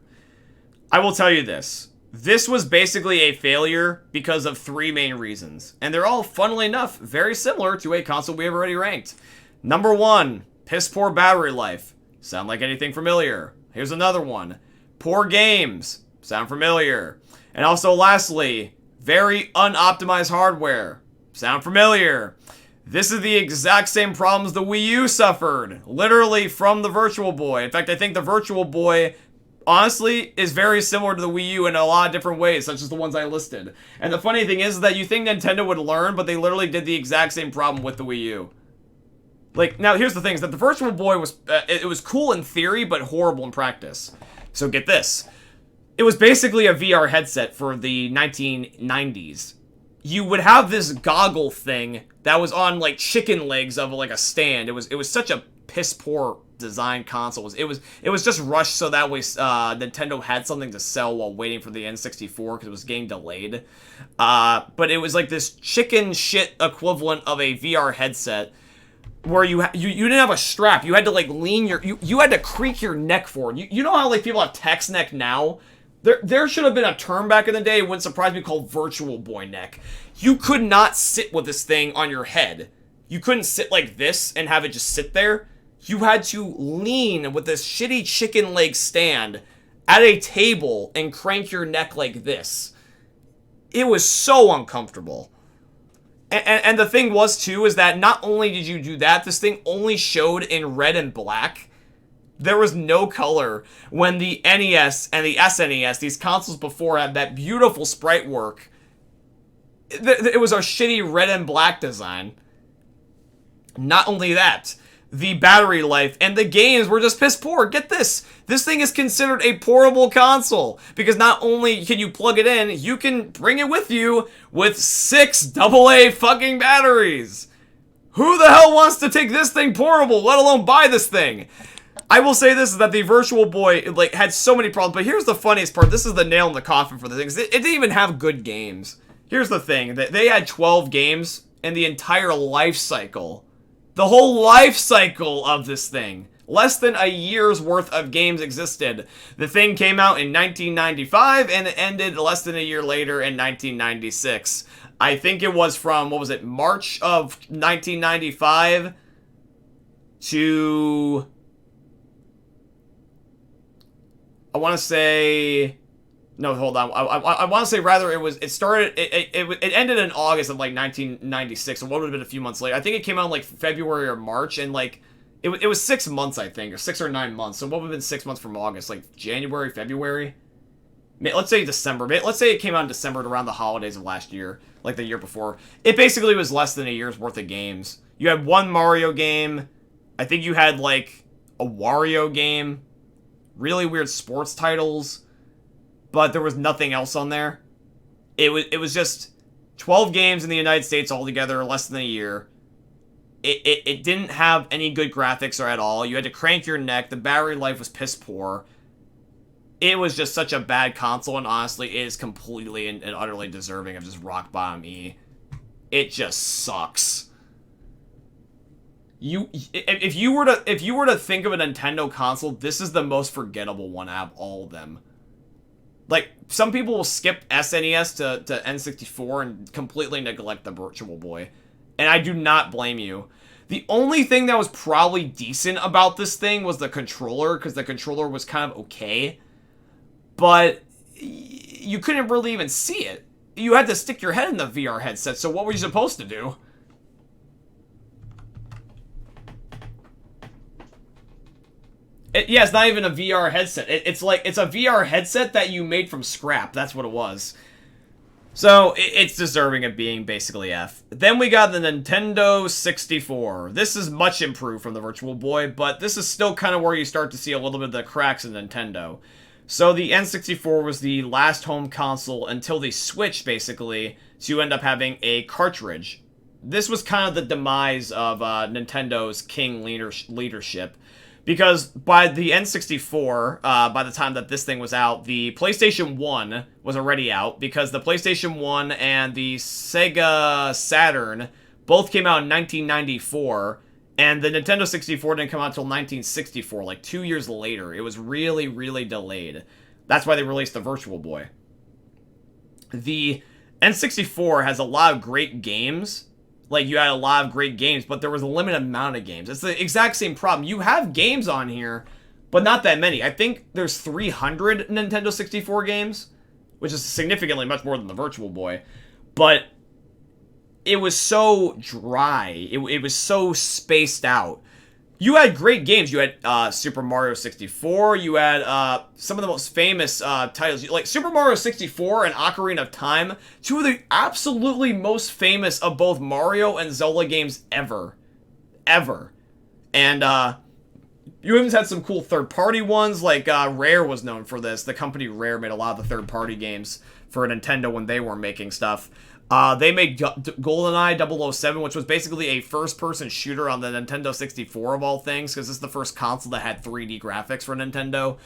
I will tell you this. This was basically a failure because of three main reasons. And they're all, funnily enough, very similar to a console we have already ranked. Number one, piss poor battery life. Sound like anything familiar? Here's another one. Poor games. Sound familiar? And also, lastly, very unoptimized hardware. Sound familiar? This is the exact same problems the Wii U suffered, literally from the Virtual Boy. In fact, I think the Virtual Boy, honestly, is very similar to the Wii U in a lot of different ways, such as the ones I listed. And the funny thing is that you think Nintendo would learn, but they literally did the exact same problem with the Wii U. Like, now here's the thing, is that the Virtual Boy was, it was cool in theory, but horrible in practice. So get this. It was basically a VR headset for the 1990s. You would have this goggle thing that was on like chicken legs of like a stand. It was such a piss poor design console. It was just rushed so that way Nintendo had something to sell while waiting for the N64 because it was getting delayed. But it was like this chicken shit equivalent of a VR headset where you didn't have a strap. You had to like lean you had to creak your neck forward. You know how like people have text neck now? There should have been a term back in the day, it wouldn't surprise me, called Virtual Boy neck. You could not sit with this thing on your head. You couldn't sit like this and have it just sit there. You had to lean with this shitty chicken leg stand at a table and crank your neck like this. It was so uncomfortable. And the thing was, too, is that not only did you do that, this thing only showed in red and black. There was no color when the NES and the SNES, these consoles before, had that beautiful sprite work. It was a shitty red and black design. Not only that, the battery life and the games were just piss poor. Get this. This thing is considered a portable console because not only can you plug it in, you can bring it with you with 6 AA fucking batteries. Who the hell wants to take this thing portable, let alone buy this thing? I will say this, is that the Virtual Boy, like, had so many problems, but here's the funniest part. This is the nail in the coffin for the thing. It didn't even have good games. Here's the thing. They had 12 games in the entire life cycle. The whole life cycle of this thing. Less than a year's worth of games existed. The thing came out in 1995, and it ended less than a year later in 1996. I think it was from, what was it, March of 1995 to... I want to say, no, hold on. I want to say rather it ended in August of like 1996, so what would have been a few months later. I think it came out in like February or March, and like it was 6 months, I think, or 6 or 9 months. So what would have been 6 months from August, like January, February? Let's say December. Let's say it came out in December around the holidays of last year, like the year before. It basically was less than a year's worth of games. You had one Mario game. I think you had like a Wario game. Really weird sports titles, but there was nothing else on there. It was just 12 games in the United States altogether, less than a year. It didn't have any good graphics or at all. You had to crank your neck. The battery life was piss poor. It was just such a bad console, and honestly, it is completely and utterly deserving of just rock bottom E. It just sucks. If you were to think of a Nintendo console, this is the most forgettable one out of all of them. Like, some people will skip SNES to N64 and completely neglect the Virtual Boy. And I do not blame you. The only thing that was probably decent about this thing was the controller, because the controller was kind of okay. But you couldn't really even see it. You had to stick your head in the VR headset, so what were you supposed to do? Yeah, it's not even a VR headset. It's a VR headset that you made from scrap. That's what it was. So, it's deserving of being basically F. Then we got the Nintendo 64. This is much improved from the Virtual Boy, but this is still kind of where you start to see a little bit of the cracks in Nintendo. So, the N64 was the last home console until they switched, basically, to end up having a cartridge. This was kind of the demise of Nintendo's king leadership. Because by the N64, by the time that this thing was out, the PlayStation 1 was already out, because the PlayStation 1 and the Sega Saturn both came out in 1994, and the Nintendo 64 didn't come out until 1964, like 2 years later. It was really, really delayed. That's why they released the Virtual Boy. The N64 has a lot of great games. Like, you had a lot of great games, but there was a limited amount of games. It's the exact same problem. You have games on here, but not that many. I think there's 300 Nintendo 64 games, which is significantly much more than the Virtual Boy. But it was so dry. It was so spaced out. You had great games. You had Super Mario 64. You had some of the most famous titles. Like Super Mario 64 and Ocarina of Time. Two of the absolutely most famous of both Mario and Zelda games ever. Ever. And you even had some cool third-party ones. Like Rare was known for this. The company Rare made a lot of the third-party games for Nintendo when they weren't making stuff. They made GoldenEye 007, which was basically a first-person shooter on the Nintendo 64 of all things, because this is the first console that had 3D graphics for Nintendo,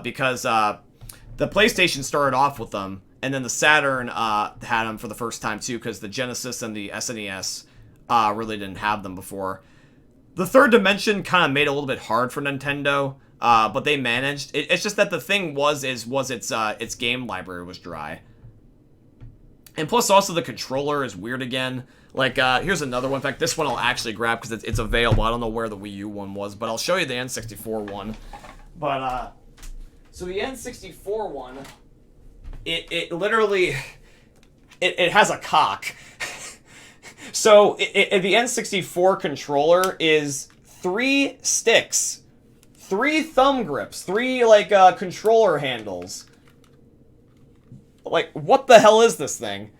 because the PlayStation started off with them, and then the Saturn had them for the first time too, because the Genesis and the SNES really didn't have them before. The third dimension kind of made it a little bit hard for Nintendo, but they managed. It's just that the thing was its game library was dry. And plus, also, the controller is weird again. Like, here's another one. In fact, this one I'll actually grab because it's available. I don't know where the Wii U one was, but I'll show you the N64 one. But, so the N64 one, it literally, it has a cock. So, the N64 controller is 3 sticks, 3 thumb grips, 3, like, controller handles. Like, what the hell is this thing?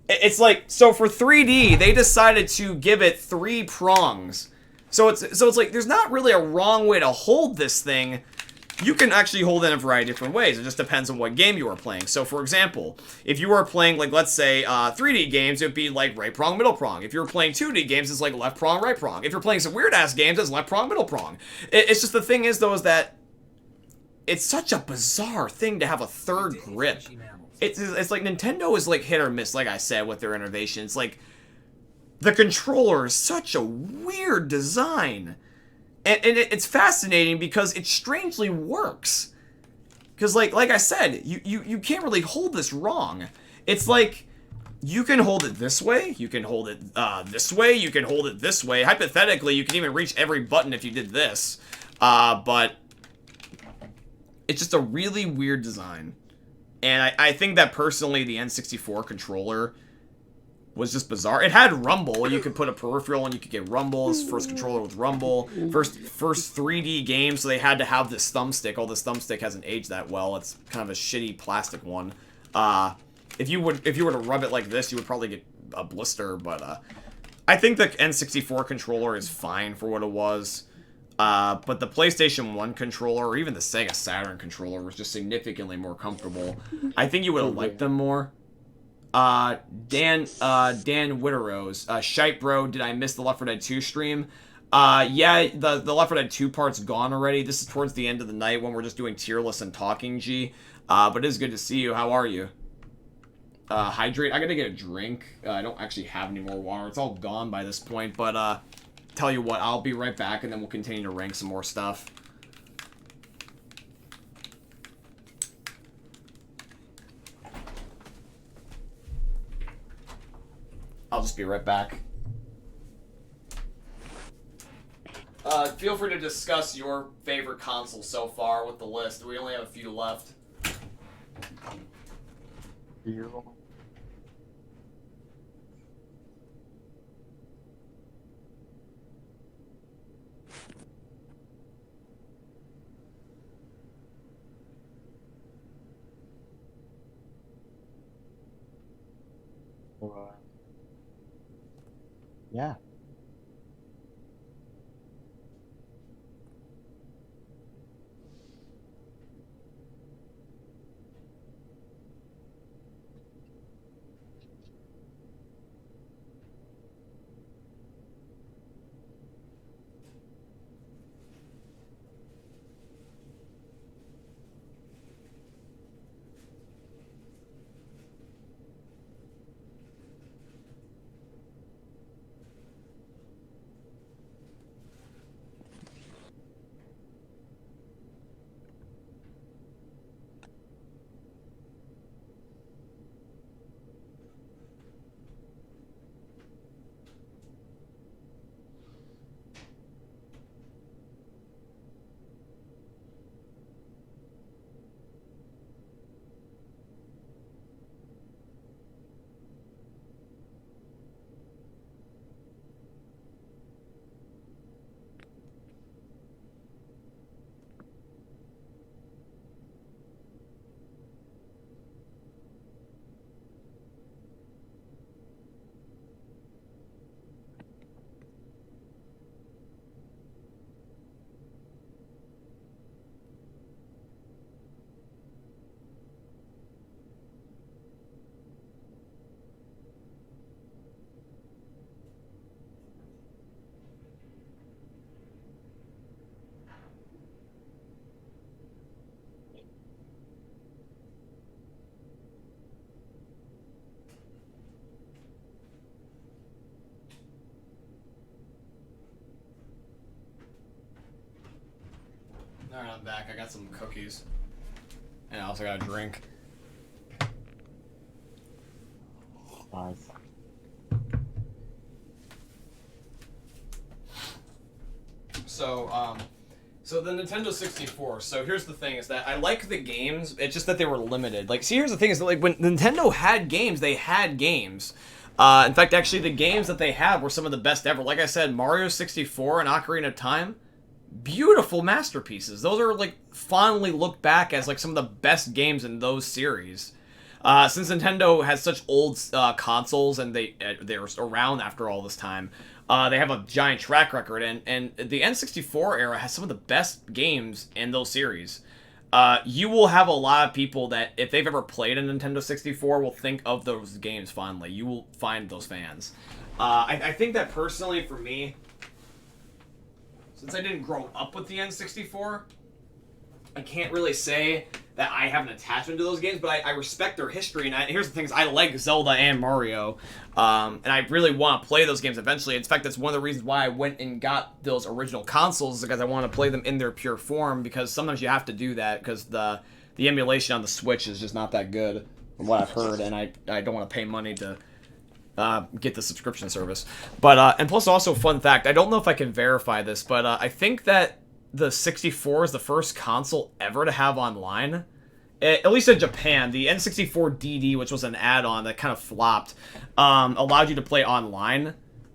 It's like, so for 3D, they decided to give it 3 prongs. So it's like, there's not really a wrong way to hold this thing. You can actually hold it in a variety of different ways. It just depends on what game you are playing. So, for example, if you are playing, like, let's say, 3D games, it would be, like, right prong, middle prong. If you're playing 2D games, it's, like, left prong, right prong. If you're playing some weird-ass games, it's left prong, middle prong. It's just the thing is, though, is that it's such a bizarre thing to have a third grip. It's like Nintendo is like hit or miss, like I said, with their innovations. Like, the controller is such a weird design. And it's fascinating because it strangely works. Because, like I said, you can't really hold this wrong. It's like, you can hold it this way, you can hold it this way, you can hold it this way. Hypothetically, you can even reach every button if you did this. But it's just a really weird design. And I think that, personally, the N64 controller was just bizarre. It had rumble. You could put a peripheral and you could get rumble. It's first controller with rumble. First 3D game, so they had to have this thumbstick. Oh, this thumbstick hasn't aged that well. It's kind of a shitty plastic one. If you were to rub it like this, you would probably get a blister. But I think the N64 controller is fine for what it was. But the PlayStation 1 controller, or even the Sega Saturn controller, was just significantly more comfortable. I think you would have liked them more. Dan Witterose, Shite Bro, did I miss the Left 4 Dead 2 stream? Yeah, the Left 4 Dead 2 part's gone already. This is towards the end of the night when we're just doing tier list and talking, G. But it is good to see you. How are you? Hydrate. I gotta get a drink. I don't actually have any more water. It's all gone by this point, but, tell you what, I'll be right back, and then we'll continue to rank some more stuff. I'll just be right back. feel free to discuss your favorite console so far with the list. We only have a few left. You. Yeah. Alright, I'm back. I got some cookies. And I also got a drink. Nice. So the Nintendo 64. So here's the thing: is that I like the games. It's just that they were limited. Like, see, here's the thing: is that like when Nintendo had games, they had games. In fact, actually, the games that they had were some of the best ever. Like I said, Mario 64 and Ocarina of Time, beautiful masterpieces. Those are like fondly looked back as like some of the best games in those series. Since Nintendo has such old consoles and they're around after all this time, they have a giant track record, and the N64 era has some of the best games in those series. You will have a lot of people that, if they've ever played a Nintendo 64, will think of those games fondly. You will find those fans. I think that personally, for me, since I didn't grow up with the N64, I can't really say that I have an attachment to those games, but I respect their history, and here's the things: I like Zelda and Mario, and I really want to play those games eventually. In fact, that's one of the reasons why I went and got those original consoles, because I want to play them in their pure form, because sometimes you have to do that, because the emulation on the Switch is just not that good, from what I've heard, and I don't want to pay money to get the subscription service. But, and plus also, fun fact, I don't know if I can verify this, but I think that the 64 is the first console ever to have online. At least in Japan. The N64 DD, which was an add-on that kind of flopped, allowed you to play online.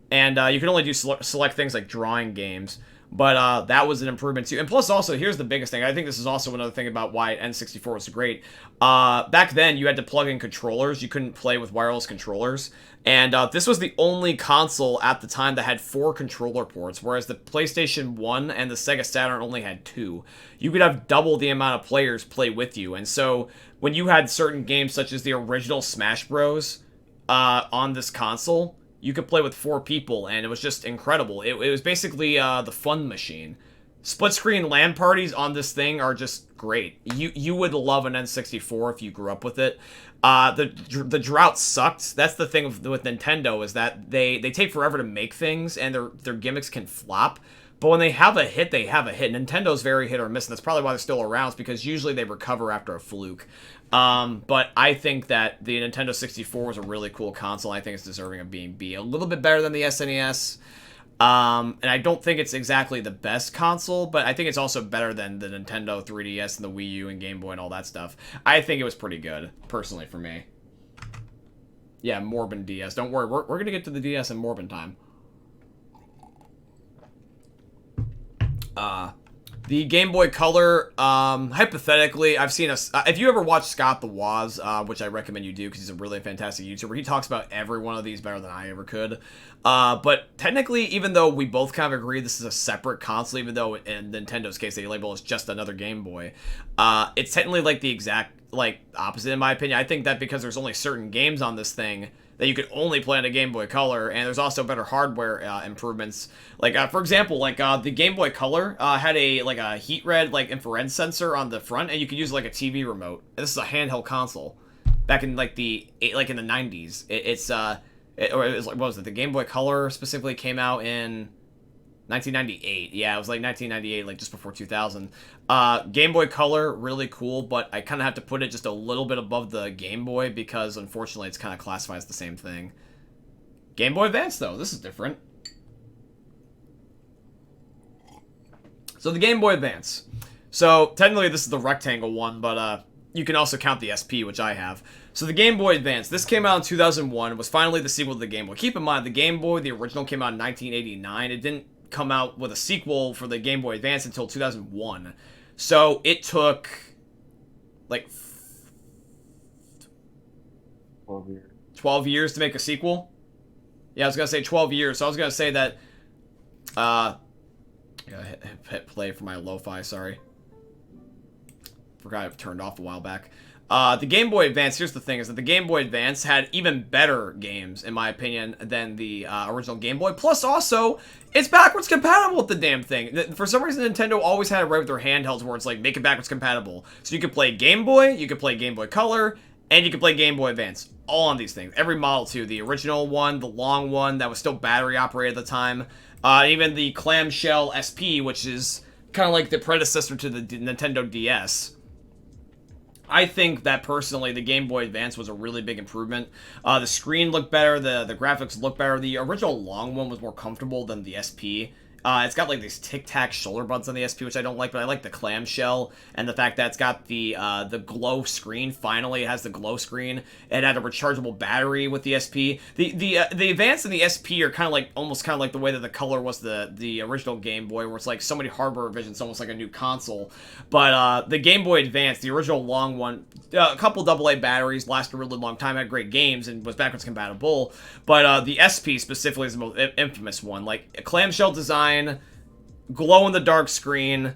And you could only do select things like drawing games. But that was an improvement too. And plus also, here's the biggest thing. I think this is also another thing about why N64 was great. Back then, you had to plug in controllers. You couldn't play with wireless controllers. And this was the only console at the time that had 4 controller ports, whereas the PlayStation 1 and the Sega Saturn only had 2. You could have double the amount of players play with you. And so when you had certain games such as the original Smash Bros. On this console, you could play with 4 people, and it was just incredible. It was basically the fun machine. Split screen LAN parties on this thing are just great. You would love an N64 if you grew up with it. The drought sucked. That's the thing with Nintendo, is that they take forever to make things, and their gimmicks can flop. But when they have a hit, they have a hit. Nintendo's very hit or miss, and that's probably why they're still around, is because usually they recover after a fluke. But I think that the Nintendo 64 was a really cool console. I think it's deserving of being B. A little bit better than the SNES. And I don't think it's exactly the best console, but I think it's also better than the Nintendo 3DS and the Wii U and Game Boy and all that stuff. I think it was pretty good, personally, for me. Yeah, Morbin DS. Don't worry, we're going to get to the DS in Morbin time. The Game Boy Color, hypothetically, I've seen if you ever watch Scott the Woz, which I recommend you do because he's a really fantastic YouTuber, he talks about every one of these better than I ever could. But technically, even though we both kind of agree this is a separate console, even though in Nintendo's case they label it as just another Game Boy, it's technically like the exact opposite in my opinion. I think that because there's only certain games on this thing that you could only play on a Game Boy Color, and there's also better hardware improvements. For example, the Game Boy Color had a heat red infrared sensor on the front, and you could use a TV remote. And this is a handheld console. Back in in the 90s, what was it? The Game Boy Color specifically came out in 1998. Yeah, it was 1998, just before 2000. Game Boy Color, really cool, but I kind of have to put it just a little bit above the Game Boy because, unfortunately, it's kind of classified as the same thing. Game Boy Advance, though, this is different. So, the Game Boy Advance. So, technically, this is the rectangle one, but you can also count the SP, which I have. So, the Game Boy Advance, this came out in 2001, was finally the sequel to the Game Boy. Keep in mind, the Game Boy, the original, came out in 1989. It didn't come out with a sequel for the Game Boy Advance until 2001. So it took 12 years to make a sequel. Yeah, I was gonna say 12 years. So I was gonna say that hit play for my lo-fi, sorry. Forgot I turned off a while back. The Game Boy Advance, here's the thing, is that the Game Boy Advance had even better games, in my opinion, than the original Game Boy. Plus, also, it's backwards compatible with the damn thing. For some reason, Nintendo always had it right with their handhelds where it's make it backwards compatible. So you could play Game Boy, you could play Game Boy Color, and you could play Game Boy Advance. All on these things. Every model, too. The original one, the long one, that was still battery operated at the time. Even the clamshell SP, which is kind of like the predecessor to the Nintendo DS. I think that, personally, the Game Boy Advance was a really big improvement. The screen looked better, the graphics looked better. The original long one was more comfortable than the SP. It's got these tic-tac shoulder buttons on the SP, which I don't like, but I like the clamshell and the fact that it's got the glow screen. Finally, it has the glow screen. It had a rechargeable battery with the SP. The Advance and the SP are almost like the way that the Color was the original Game Boy, where it's so many hardware revisions, almost like a new console. But the Game Boy Advance, the original long one, a couple AA batteries, lasted a really long time, had great games, and was backwards compatible. But the SP specifically is the most infamous one. A clamshell design, glow-in-the-dark screen,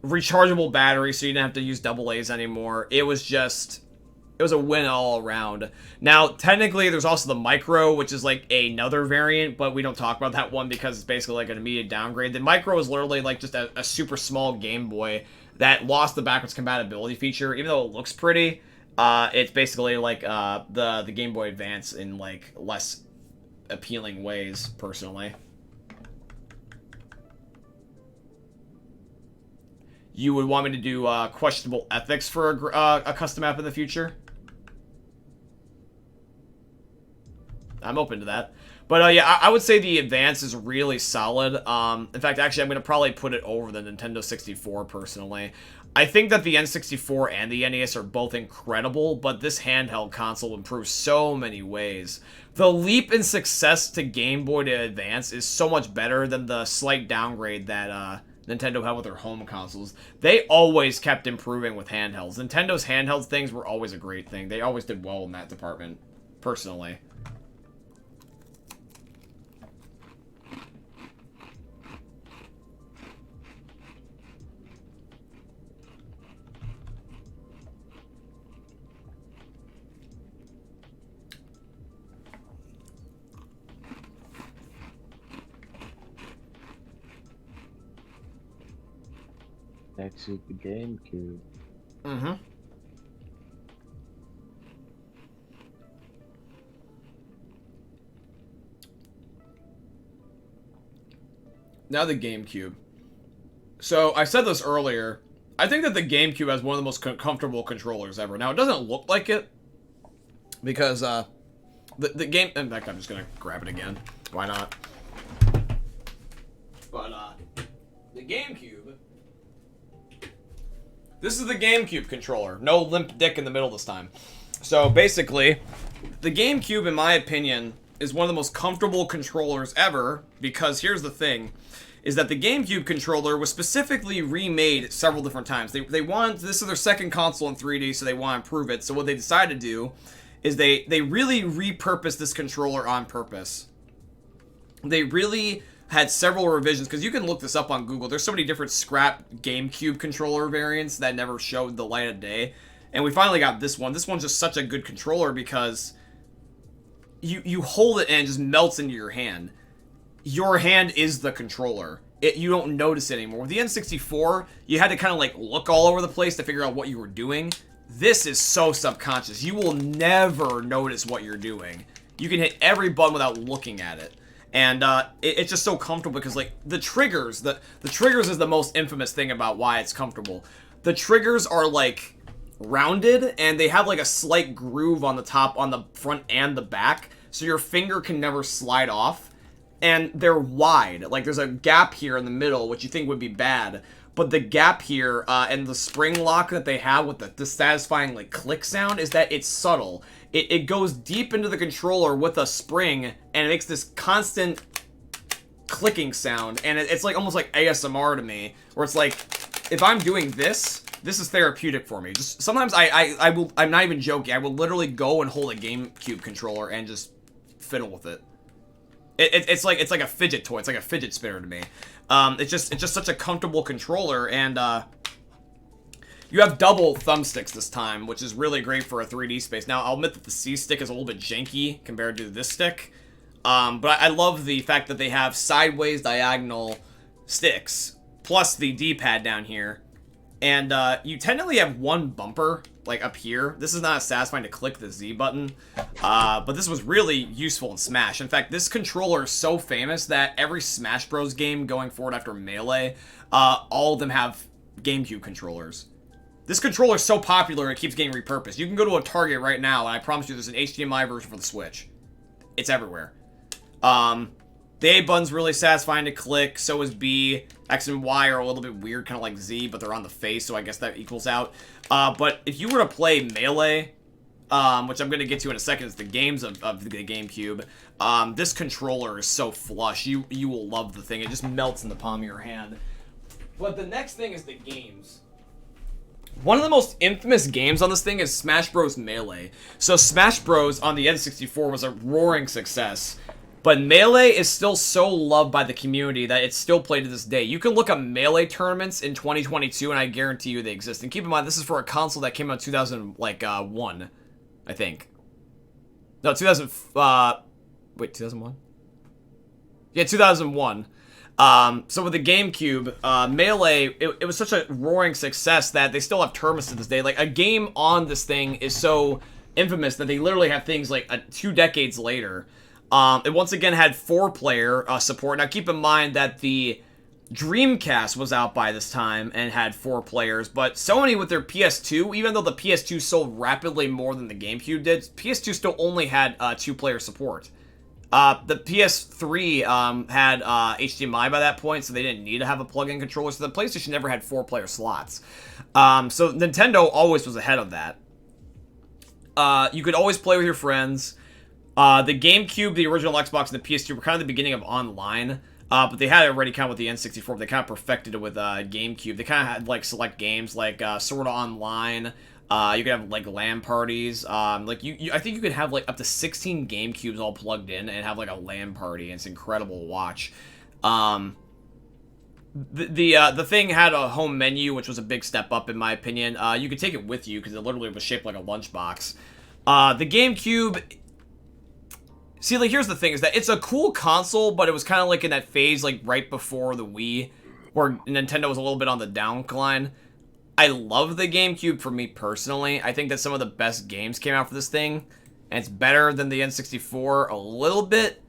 rechargeable battery, so you didn't have to use AA's anymore. It was a win all around. Now, technically, there's also the Micro, which is another variant, but we don't talk about that one because it's basically an immediate downgrade. The Micro is literally just a super small Game Boy that lost the backwards compatibility feature. Even though it looks pretty, it's basically the Game Boy Advance in less appealing ways, personally. You would want me to do questionable ethics for a custom app in the future? I'm open to that. But yeah, I would say the Advance is really solid. In fact, actually, I'm going to probably put it over the Nintendo 64, personally. I think that the N64 and the NES are both incredible, but this handheld console improves so many ways. The leap in success to Game Boy to Advance is so much better than the slight downgrade that Nintendo had with their home consoles. They always kept improving with handhelds. Nintendo's handheld things were always a great thing. They always did well in that department, personally. Next is the Gamecube. Mm-hmm. Now the Gamecube. So, I said this earlier. I think that the Gamecube has one of the most comfortable controllers ever. Now, it doesn't look like it, because, the game... In fact, I'm just gonna grab it again. Why not? But, the GameCube... This is the GameCube controller. No limp dick in the middle this time. So, basically, the GameCube, in my opinion, is one of the most comfortable controllers ever, because here's the thing, is that the GameCube controller was specifically remade several different times. They wanted, this is their second console in 3D, so they want to improve it. So what they decided to do is they really repurposed this controller on purpose. They really had several revisions, because you can look this up on Google. There's so many different scrap GameCube controller variants that never showed the light of day. And we finally got this one. This one's just such a good controller because you hold it and it just melts into your hand. Your hand is the controller. You don't notice it anymore. With the N64, you had to kind of like look all over the place to figure out what you were doing. This is so subconscious. You will never notice what you're doing. You can hit every button without looking at it. And it's just so comfortable because like the triggers, the triggers is the most infamous thing about why it's comfortable. The triggers are like rounded and they have like a slight groove on the top, on the front and the back, so your finger can never slide off. And they're wide. Like, there's a gap here in the middle, which you think would be bad. But the gap here, and the spring lock that they have with the satisfying, like, click sound, is that it's subtle. It goes deep into the controller with a spring, and it makes this constant clicking sound. And it's like, almost like ASMR to me, where it's like, if I'm doing this, this is therapeutic for me. Just sometimes I'm not even joking, I will literally go and hold a GameCube controller and just fiddle with it. It's like a fidget toy. It's like a fidget spinner to me. It's just such a comfortable controller, and you have double thumbsticks this time, which is really great for a 3D space. Now, I'll admit that the C stick is a little bit janky compared to this stick, but I love the fact that they have sideways diagonal sticks plus the D-pad down here, and you technically have one bumper like up here. This is not as satisfying to click the Z button, but this was really useful in Smash. In fact, this controller is so famous that every Smash Bros game going forward after Melee, all of them have GameCube controllers. This controller is so popular it keeps getting repurposed. You can go to a Target right now and I promise you there's an HDMI version for the Switch. It's everywhere. The A button's really satisfying to click, so is B. X and Y are a little bit weird, kind of like Z, but they're on the face, so I guess that equals out. But if you were to play Melee, which I'm going to get to in a second, it's the games of the GameCube, this controller is so flush. You will love the thing. It just melts in the palm of your hand. But the next thing is the games. One of the most infamous games on this thing is Smash Bros. Melee. So Smash Bros. On the N64 was a roaring success. But Melee is still so loved by the community that it's still played to this day. You can look up Melee tournaments in 2022, and I guarantee you they exist. And keep in mind, this is for a console that came out in 2001, I think. No, 2000. Wait, 2001? Yeah, 2001. So with the GameCube, Melee, it was such a roaring success that they still have tournaments to this day. Like, a game on this thing is so infamous that they literally have things like 2 decades later. It once again had 4-player support. Now keep in mind that the Dreamcast was out by this time and had 4 players, but Sony with their PS2, even though the PS2 sold rapidly more than the GameCube did, PS2 still only had 2-player support. The PS3 had HDMI by that point, so they didn't need to have a plug-in controller, so the PlayStation never had 4-player slots. So Nintendo always was ahead of that. You could always play with your friends. The GameCube, the original Xbox, and the PS2 were kind of the beginning of online, but they had it already kind of with the N64, but they kind of perfected it with GameCube. They kind of had, like, select games, like, sort of online. You could have, like, LAN parties. Like, I think you could have, like, up to 16 GameCubes all plugged in and have, like, a LAN party, and it's incredible to watch. The thing had a home menu, which was a big step up, in my opinion. You could take it with you, because it literally was shaped like a lunchbox. The GameCube... See, like, here's the thing, is that it's a cool console, but it was kind of like in that phase, like, right before the Wii, where Nintendo was a little bit on the downcline. I love the GameCube for me personally. I think that some of the best games came out for this thing, and it's better than the N64 a little bit,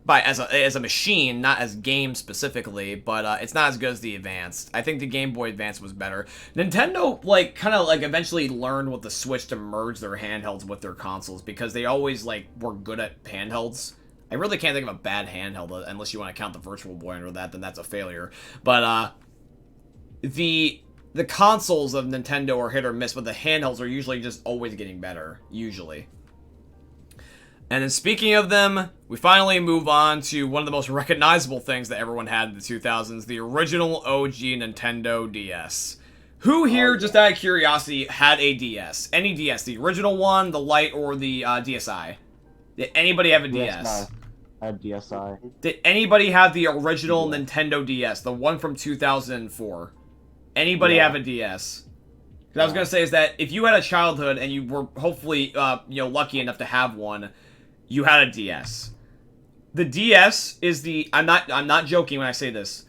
as a machine, not as games specifically, but it's not as good as the Advance. I think the Game Boy Advance was better. Nintendo, like, kind of, like, eventually learned with the Switch to merge their handhelds with their consoles, because they always, like, were good at handhelds. I really can't think of a bad handheld unless you want to count the Virtual Boy under that, then that's a failure. But the consoles of Nintendo are hit or miss, but the handhelds are usually just always getting better, usually. And then speaking of them, we finally move on to one of the most recognizable things that everyone had in the 2000s, the original OG Nintendo DS. Who here, just out of curiosity, had a DS? Any DS? The original one, the Lite, or the DSi? Did anybody have a DS? I had DSi. Did anybody have the original Nintendo DS, the one from 2004? Anybody have a DS? Because I was gonna say is that if you had a childhood and you were hopefully lucky enough to have one, you had a DS. The DS is the I'm not joking when I say this.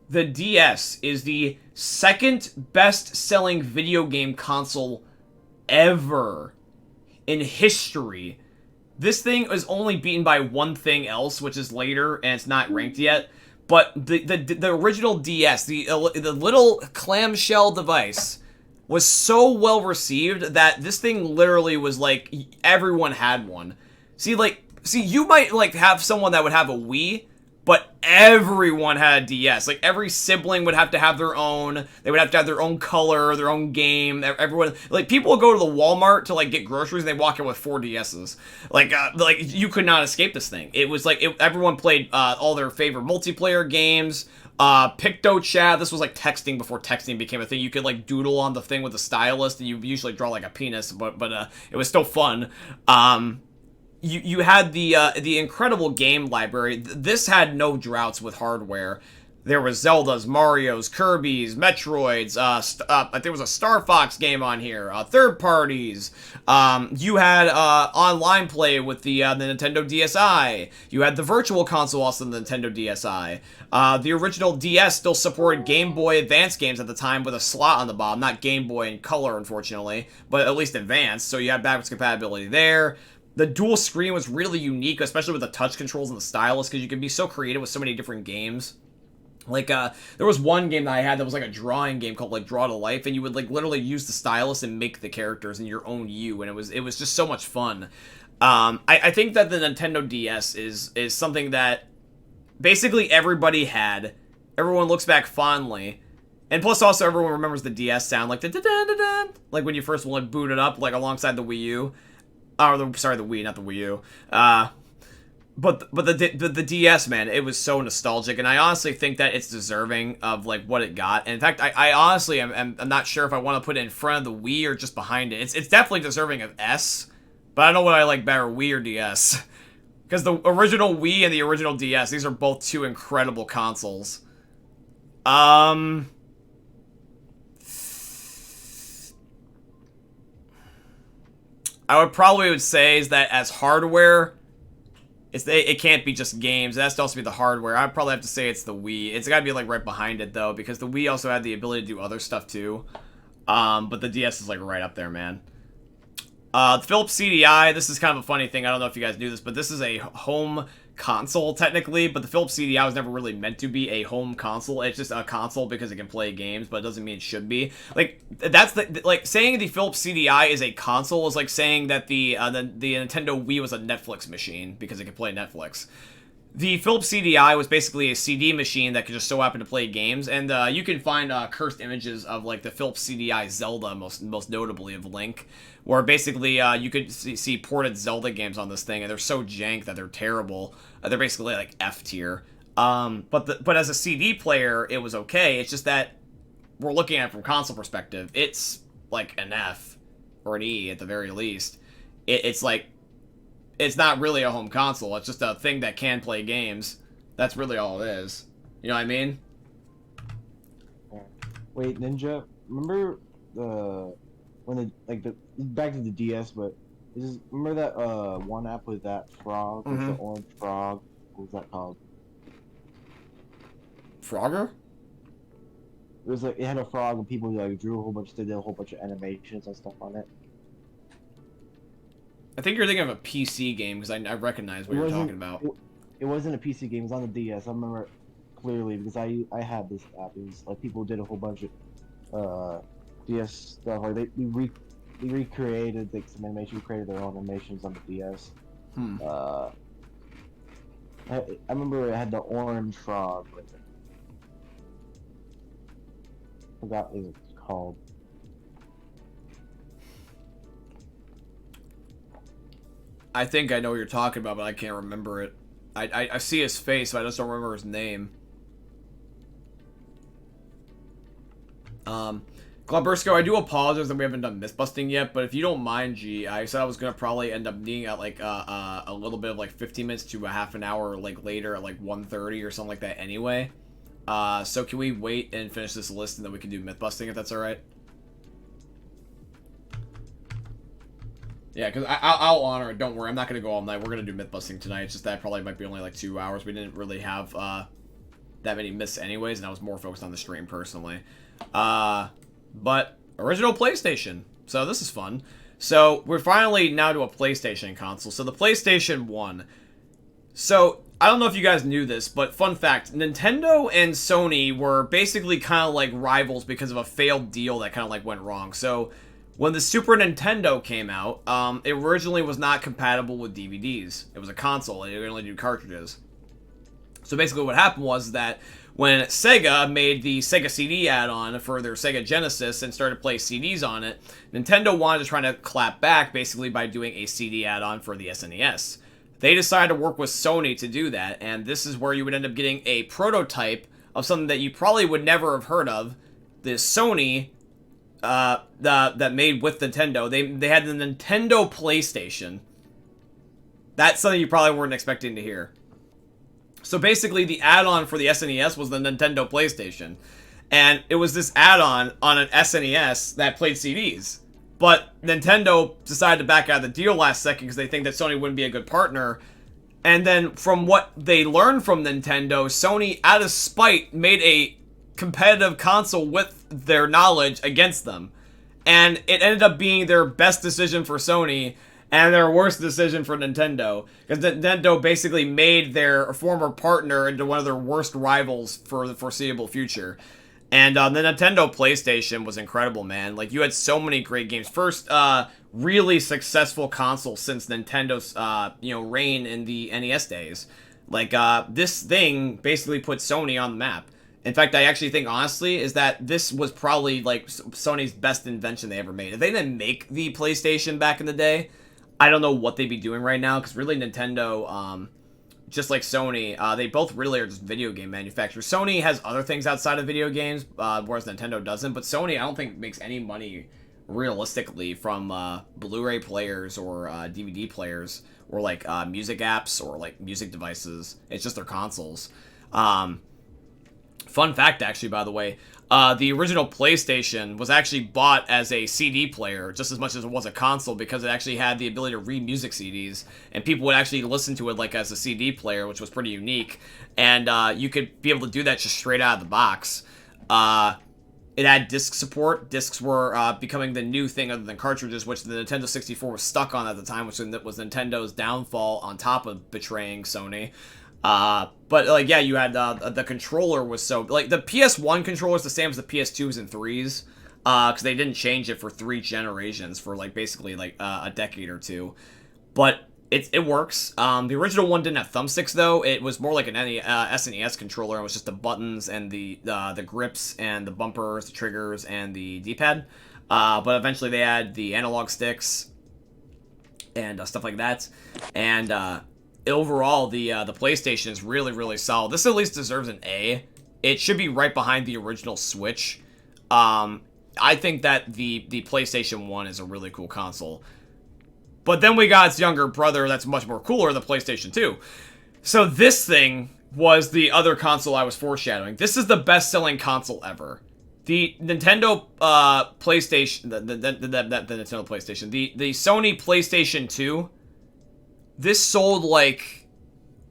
The DS is the second best selling video game console ever in history. This thing is only beaten by one thing else, which is later, and it's not ranked yet. But the original DS, the little clamshell device, was so well received that this thing literally was like everyone had one. See, you might like have someone that would have a Wii, but everyone had a DS. Like, every sibling would have to have their own. They would have to have their own color, their own game. Everyone, like, people would go to the Walmart to, like, get groceries, and they walk in with 4 DSs. Like, you could not escape this thing. It was, like, everyone played all their favorite multiplayer games. Picto chat. This was, like, texting before texting became a thing. You could, like, doodle on the thing with a stylus, and you usually draw, like, a penis, but it was still fun. You had the incredible game library. This had no droughts with hardware. There was Zeldas, Mario's, Kirby's, Metroids. I think there was a Star Fox game on here. Third parties. You had online play with the Nintendo DSi. You had the Virtual Console, also the Nintendo DSi. The original DS still supported Game Boy Advance games at the time with a slot on the bottom. Not Game Boy in color, unfortunately, but at least Advance. So you had backwards compatibility there. The dual screen was really unique, especially with the touch controls and the stylus, because you could be so creative with so many different games. Like, there was one game that I had that was like a drawing game called, like, Draw to Life, and you would, like, literally use the stylus and make the characters in your own U, and it was just so much fun. I think that the Nintendo DS is something that basically everybody had. Everyone looks back fondly. And plus, also, everyone remembers the DS sound, like, like when you first boot it up, like, alongside the Wii U. Sorry, the Wii, not the Wii U. But the DS, man, it was so nostalgic, and I honestly think that it's deserving of, like, what it got. And in fact, I honestly am not sure if I want to put it in front of the Wii or just behind it. It's definitely deserving of S, but I don't know what I like better, Wii or DS. Because the original Wii and the original DS, these are both two incredible consoles. I would say is that as hardware, it can't be just games. It has to also be the hardware. I'd probably have to say it's the Wii. It's gotta be, like, right behind it, though, because the Wii also had the ability to do other stuff, too. But the DS is, like, right up there, man. The Philips CDI, this is kind of a funny thing. I don't know if you guys knew this, but this is a home console, technically, but the Philips CDI was never really meant to be a home console. It's just a console because it can play games, but it doesn't mean it should be. Like, that's like saying the Philips CDI is a console is like saying that the Nintendo Wii was a Netflix machine because it can play Netflix. The Philips CDI was basically a CD machine that could just so happen to play games, and you can find cursed images of, like, the Philips CDI Zelda, most notably of Link, where basically you could see ported Zelda games on this thing, and they're so jank that they're terrible. They're basically, like, F tier. But as a CD player, it was okay. It's just that we're looking at it from console perspective. It's like an F or an E at the very least. It's like, it's not really a home console. It's just a thing that can play games. That's really all it is. You know what I mean? Wait, Ninja, remember back to the DS, but remember that one app with that frog, with the orange frog? What was that called? Frogger? It was like, it had a frog and people, like, did a whole bunch of animations and stuff on it. I think you're thinking of a PC game, because I recognize what you're talking about. It wasn't a PC game, it was on the DS. I remember clearly, because I had this app. It was like, people did a whole bunch of DS stuff. Like, they recreated, like, some animation, created their own animations on the DS. I remember it had the orange frog with it. Forgot what it's called. I think I know what you're talking about, but I can't remember it. I see his face, but I just don't remember his name. Globbersko, I do apologize that we haven't done myth-busting yet, but if you don't mind, G, I said I was gonna probably end up needing at like a little bit of like 15 minutes to a half an hour like later at like 1:30 or something like that anyway. So can we wait and finish this list and then we can do myth-busting if that's alright? Yeah, because I'll honor it. Don't worry, I'm not going to go all night. We're going to do myth-busting tonight. It's just that probably might be only like 2 hours. We didn't really have that many myths anyways, and I was more focused on the stream personally. But original PlayStation. So this is fun. So we're finally now to a PlayStation console. So the PlayStation 1. So I don't know if you guys knew this, but fun fact, Nintendo and Sony were basically kind of like rivals because of a failed deal that kind of like went wrong. So when the Super Nintendo came out, it originally was not compatible with DVDs. It was a console, and it could only do cartridges. So basically what happened was that when Sega made the Sega CD add-on for their Sega Genesis and started to play CDs on it, Nintendo wanted to try to clap back basically by doing a CD add-on for the SNES. They decided to work with Sony to do that, and this is where you would end up getting a prototype of something that you probably would never have heard of. The Sony that made with Nintendo. They had the Nintendo PlayStation. That's something you probably weren't expecting to hear. So basically, the add-on for the SNES was the Nintendo PlayStation. And it was this add-on on an SNES that played CDs. But Nintendo decided to back out of the deal last second because they think that Sony wouldn't be a good partner. And then from what they learned from Nintendo, Sony, out of spite, made a competitive console with their knowledge against them. And it ended up being their best decision for Sony and their worst decision for Nintendo. Because Nintendo basically made their former partner into one of their worst rivals for the foreseeable future. And the Nintendo PlayStation was incredible, man. Like, you had so many great games. First, really successful console since Nintendo's, reign in the NES days. Like, this thing basically put Sony on the map. In fact, I actually think, honestly, is that this was probably, like, Sony's best invention they ever made. If they didn't make the PlayStation back in the day, I don't know what they'd be doing right now, because really Nintendo, just like Sony, they both really are just video game manufacturers. Sony has other things outside of video games, whereas Nintendo doesn't, but Sony, I don't think, makes any money, realistically, from Blu-ray players or DVD players, or, like, music apps, or, like, music devices. It's just their consoles. Fun fact, actually, by the way, the original PlayStation was actually bought as a CD player just as much as it was a console because it actually had the ability to read music CDs, and people would actually listen to it like as a CD player, which was pretty unique. And you could be able to do that just straight out of the box. It had disc support. Discs were becoming the new thing other than cartridges, which the Nintendo 64 was stuck on at the time, which was Nintendo's downfall on top of betraying Sony. But, like, yeah, you had, the controller was so, like, the PS1 controller is the same as the PS2s and 3s, because they didn't change it for 3 generations for, like, basically, like, a decade or two, but it works. The original one didn't have thumbsticks, though. It was more like an SNES controller. It was just the buttons and the grips and the bumpers, the triggers, and the D-pad, but eventually they had the analog sticks and stuff like that, and, overall, the PlayStation is really, really solid. This at least deserves an A. It should be right behind the original Switch. I think that the PlayStation 1 is a really cool console. But then we got its younger brother that's much more cooler, the PlayStation 2. So this thing was the other console I was foreshadowing. This is the best-selling console ever. The Nintendo PlayStation... The Nintendo PlayStation. The Sony PlayStation 2... This sold, like,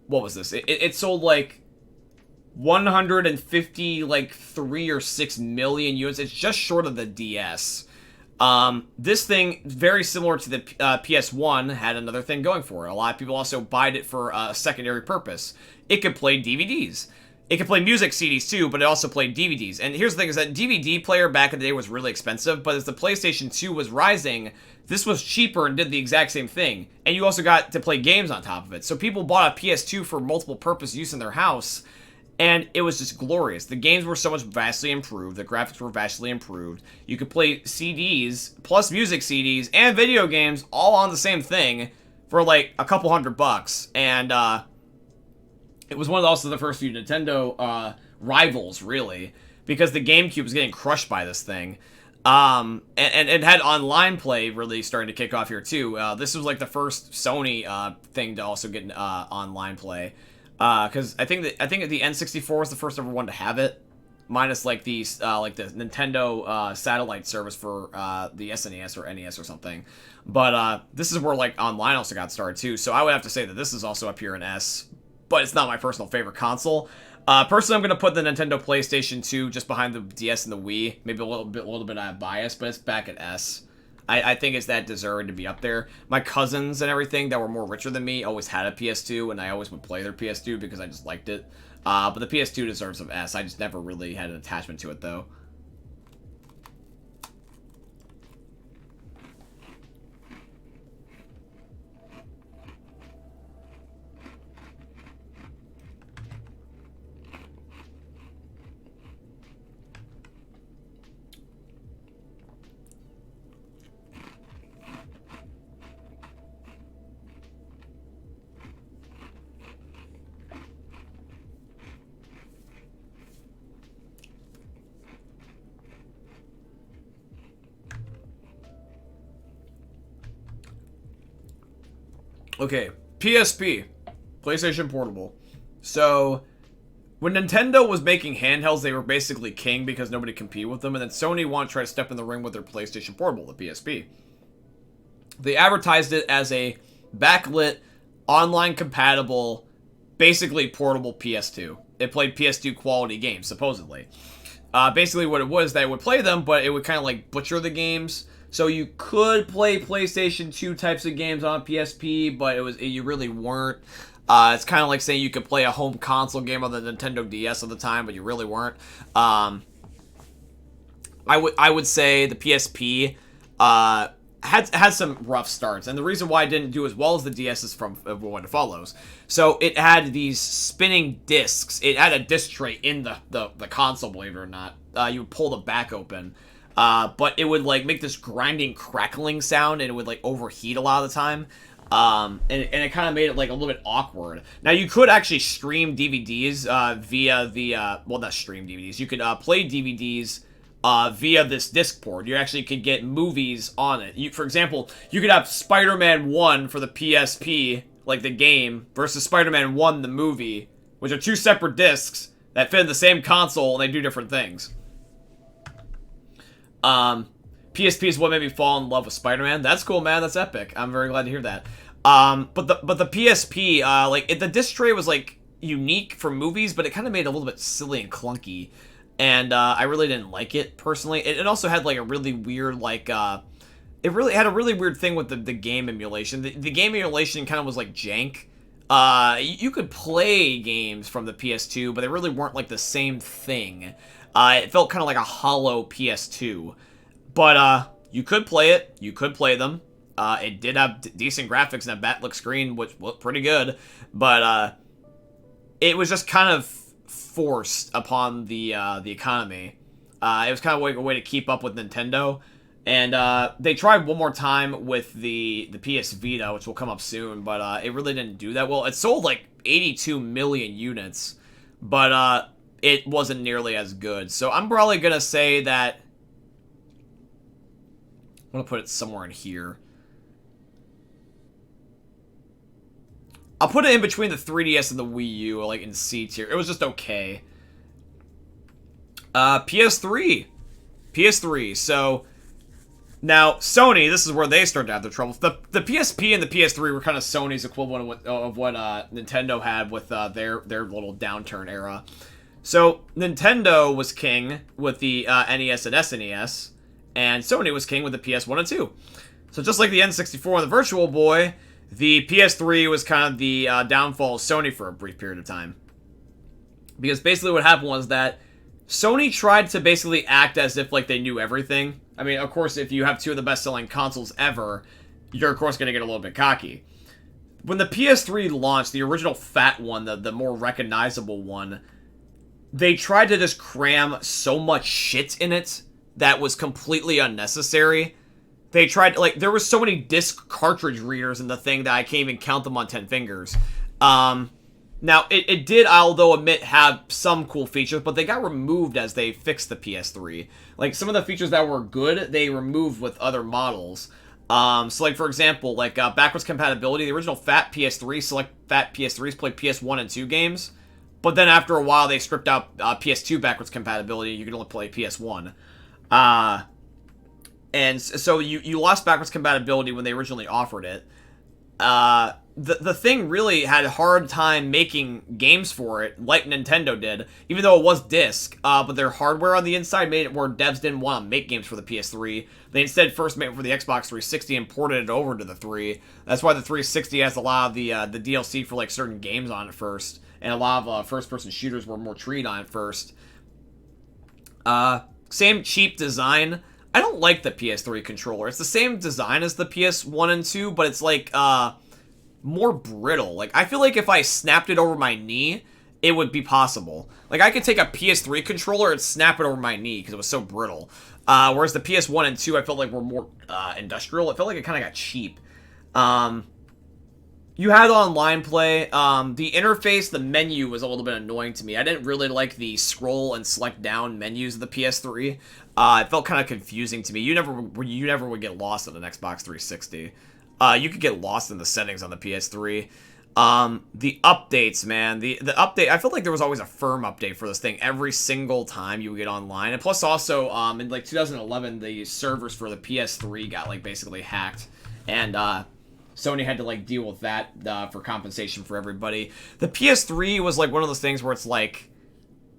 what was this? It sold, like, 150, like, 3 or 6 million units. It's just short of the DS. This thing, very similar to the PS1, had another thing going for it. A lot of people also bought it for a secondary purpose. It could play DVDs. it could play music CDs too, but it also played DVDs. And here's the thing is that DVD player back in the day was really expensive, but as the PlayStation 2 was rising, this was cheaper and did the exact same thing. And you also got to play games on top of it. So people bought a PS2 for multiple purpose use in their house, and it was just glorious. The games were so much vastly improved. The graphics were vastly improved. You could play CDs, plus music CDs, and video games all on the same thing for like a couple $100. And, it was one of also the first few Nintendo rivals, really, because the GameCube was getting crushed by this thing. And it had online play really starting to kick off here, too. This was like the first Sony thing to also get online play. Because I think the N64 was the first ever one to have it, minus like the Nintendo satellite service for the SNES or NES or something. But this is where like online also got started, too. So I would have to say that this is also up here in S. But it's not my personal favorite console. Personally, I'm going to put the Nintendo PlayStation 2 just behind the DS and the Wii. Maybe a little bit out of bias, but it's back at S. I think it's that deserving to be up there. My cousins and everything that were more richer than me always had a PS2, and I always would play their PS2 because I just liked it. But the PS2 deserves some S. I just never really had an attachment to it, though. Okay, PSP, PlayStation Portable. So, when Nintendo was making handhelds, they were basically king because nobody competed with them, and then Sony wanted to try to step in the ring with their PlayStation Portable, the PSP. They advertised it as a backlit, online-compatible, basically portable PS2. It played PS2 quality games, supposedly. Basically what it was, that it would play them, but it would kind of like butcher the games. So you could play PlayStation 2 types of games on PSP, but you really weren't. It's kind of like saying you could play a home console game on the Nintendo DS at the time, but you really weren't. I would say the PSP had some rough starts, and the reason why it didn't do as well as the DS is from what it follows. So it had these spinning discs. It had a disc tray in the console, believe it or not. You would pull the back open. But it would like make this grinding, crackling sound, and it would like overheat a lot of the time. And it kind of made it like a little bit awkward. Now you could actually stream DVDs via the well, not stream DVDs. You could play DVDs via this disc port. You actually could get movies on it. For example, you could have Spider-Man 1 for the PSP, like the game, versus Spider-Man 1 the movie, which are two separate discs that fit in the same console and they do different things. PSP is what made me fall in love with Spider-Man. That's cool, man. That's epic. I'm very glad to hear that. But the PSP, the disc tray was like unique for movies, but it kind of made it a little bit silly and clunky, and I really didn't like it personally. It also had like a really weird it really had a really weird thing with the game emulation. The game emulation kind of was like jank. You could play games from the PS2, but they really weren't like the same thing. It felt kind of like a hollow PS2. But you could play it. You could play them. It did have decent graphics and a backlit screen, which looked pretty good. But it was just kind of forced upon the economy. It was kind of a way to keep up with Nintendo. And they tried one more time with the PS Vita, which will come up soon. But it really didn't do that well. It sold like 82 million units. But it wasn't nearly as good. So I'm probably going to say that... I'm going to put it somewhere in here. I'll put it in between the 3DS and the Wii U, like in C tier. It was just okay. PS3. PS3. So, now, Sony, this is where they started to have their troubles. The PSP and the PS3 were kind of Sony's equivalent of what Nintendo had with their little downturn era. So, Nintendo was king with the NES and SNES, and Sony was king with the PS1 and 2. So just like the N64 and the Virtual Boy, the PS3 was kind of the downfall of Sony for a brief period of time. Because basically what happened was that Sony tried to basically act as if like they knew everything. I mean, of course, if you have two of the best-selling consoles ever, you're of course going to get a little bit cocky. When the PS3 launched, the original fat one, the more recognizable one, they tried to just cram so much shit in it that was completely unnecessary. They tried, like, there were so many disc cartridge readers in the thing that I can't even count them on 10 fingers. Now, it did, although admit, have some cool features, but they got removed as they fixed the PS3. Like, some of the features that were good, they removed with other models. So, like, for example, like, backwards compatibility, the original fat PS3, select fat PS3s played PS1 and 2 games, but then after a while, they stripped out PS2 backwards compatibility, you could only play PS1. And so you lost backwards compatibility when they originally offered it. The thing really had a hard time making games for it, like Nintendo did, even though it was disc, but their hardware on the inside made it where devs didn't want to make games for the PS3. They instead first made it for the Xbox 360 and ported it over to the 3. That's why the 360 has a lot of the DLC for like certain games on it first, and a lot of first-person shooters were more treated on it first. Same cheap design. I don't like the PS3 controller. It's the same design as the PS1 and 2, but it's like, more brittle. Like, I feel like if I snapped it over my knee, it would be possible. Like, I could take a PS3 controller and snap it over my knee because it was so brittle. Whereas the PS1 and 2, I felt like were more, industrial. It felt like it kind of got cheap. You had online play. The interface, the menu was a little bit annoying to me. I didn't really like the scroll and select down menus of the PS3. It felt kind of confusing to me. You never would get lost on an Xbox 360. You could get lost in the settings on the PS3. The updates, man. The update, I felt like there was always a firm update for this thing every single time you would get online. And plus also, in like 2011, the servers for the PS3 got like basically hacked. And, Sony had to like deal with that, for compensation for everybody. The PS3 was like one of those things where it's like,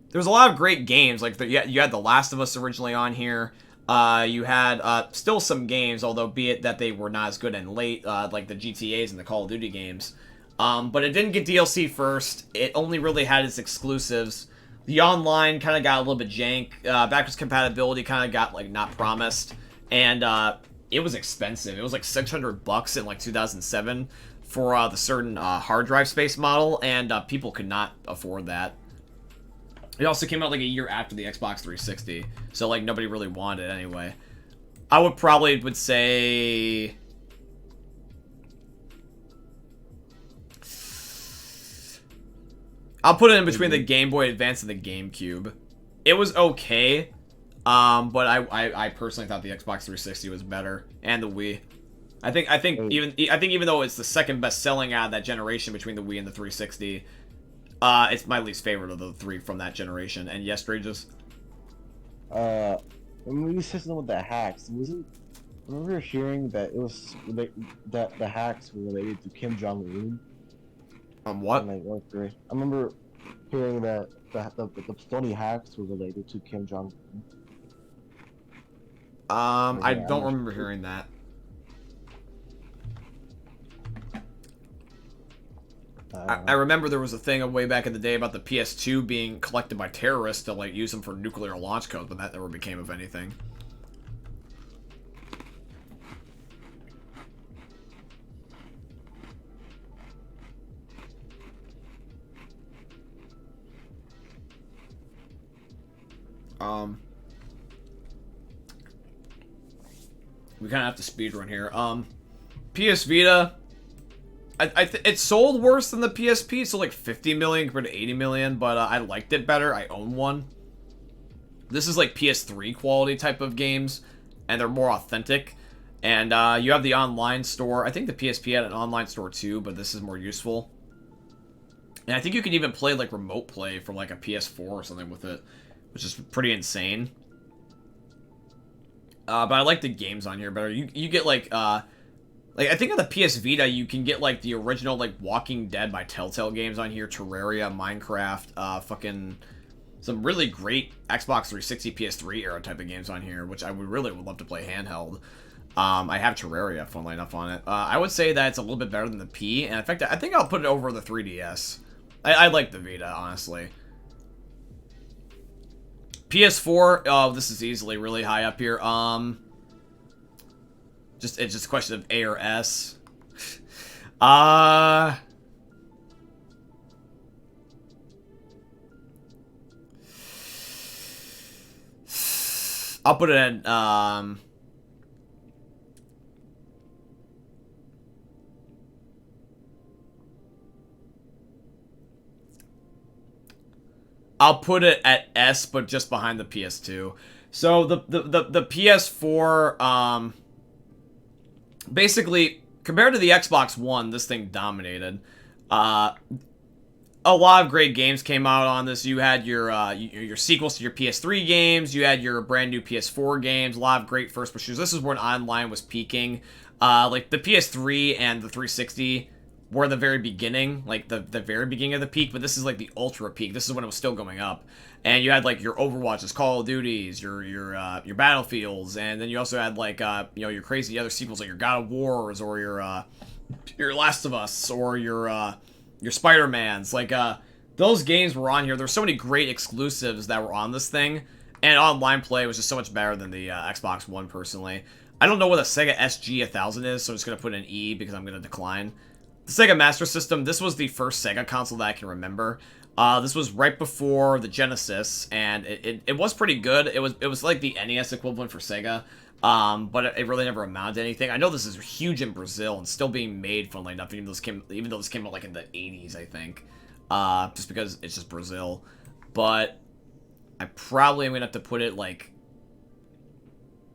there was a lot of great games. Like, you had The Last of Us originally on here. You had still some games, although be it that they were not as good and late, like the GTAs and the Call of Duty games. But it didn't get DLC first. It only really had its exclusives. The online kind of got a little bit jank. Backwards compatibility kind of got, like, not promised. And it was expensive. It was like $600 in, like, 2007 for the certain hard drive space model, and people could not afford that. It also came out like a year after the Xbox 360, so like nobody really wanted it anyway. I would say I'll put it in between the Game Boy Advance and the Gamecube. It was okay, but I personally thought the Xbox 360 was better, and the Wii. I think even though it's the second best selling out of that generation between the Wii and the 360. It's my least favorite of the three from that generation. And yes, Drages? When we system with the hacks, I remember hearing that it was that the hacks were related to Kim Jong-un. What? I remember hearing that the Sony hacks were related to Kim Jong-un. I don't remember hearing that. I remember there was a thing way back in the day about the PS2 being collected by terrorists to like use them for nuclear launch codes, but that never became of anything. We kind of have to speedrun here. PS Vita. It sold worse than the PSP, so like 50 million compared to 80 million, but I liked it better. I own one. This is like PS3 quality type of games, and they're more authentic. And you have the online store. I think the PSP had an online store too, but this is more useful. And I think you can even play like remote play from like a PS4 or something with it, which is pretty insane. But I like the games on here better. You get like I think on the PS Vita, you can get, like, the original, like, Walking Dead by Telltale games on here. Terraria, Minecraft, fucking some really great Xbox 360, PS3 era type of games on here, which I would love to play handheld. I have Terraria, funnily enough, on it. I would say that it's a little bit better than the P, and in fact, I think I'll put it over the 3DS. I like the Vita, honestly. PS4, oh, this is easily really high up here. It's just a question of A or S. I'll put it in, I'll put it at S, but just behind the PS2. So the PS4, basically, compared to the Xbox One, this thing dominated. A lot of great games came out on this. You had your sequels to your PS3 games. You had your brand new PS4 games. A lot of great first-person shooters. This is when online was peaking. Like the PS3 and the 360 were the very beginning, like the very beginning of the peak, but this is like the ultra peak. This is when it was still going up. And you had like your Overwatches, Call of Duties, your Battlefields, and then you also had like your crazy other sequels like your God of Wars or your Last of Us or your Spider-Mans. Like those games were on here. There's so many great exclusives that were on this thing, and online play was just so much better than the Xbox One personally. I don't know what a Sega SG-1000 is, so I'm just gonna put an E because I'm gonna decline. The Sega Master System, this was the first Sega console that I can remember. This was right before the Genesis, and it was pretty good. It was like the NES equivalent for Sega, but it really never amounted to anything. I know this is huge in Brazil and still being made, funnily enough, even though this came out like in the 80s, I think, just because it's just Brazil. But I probably am gonna have to put it like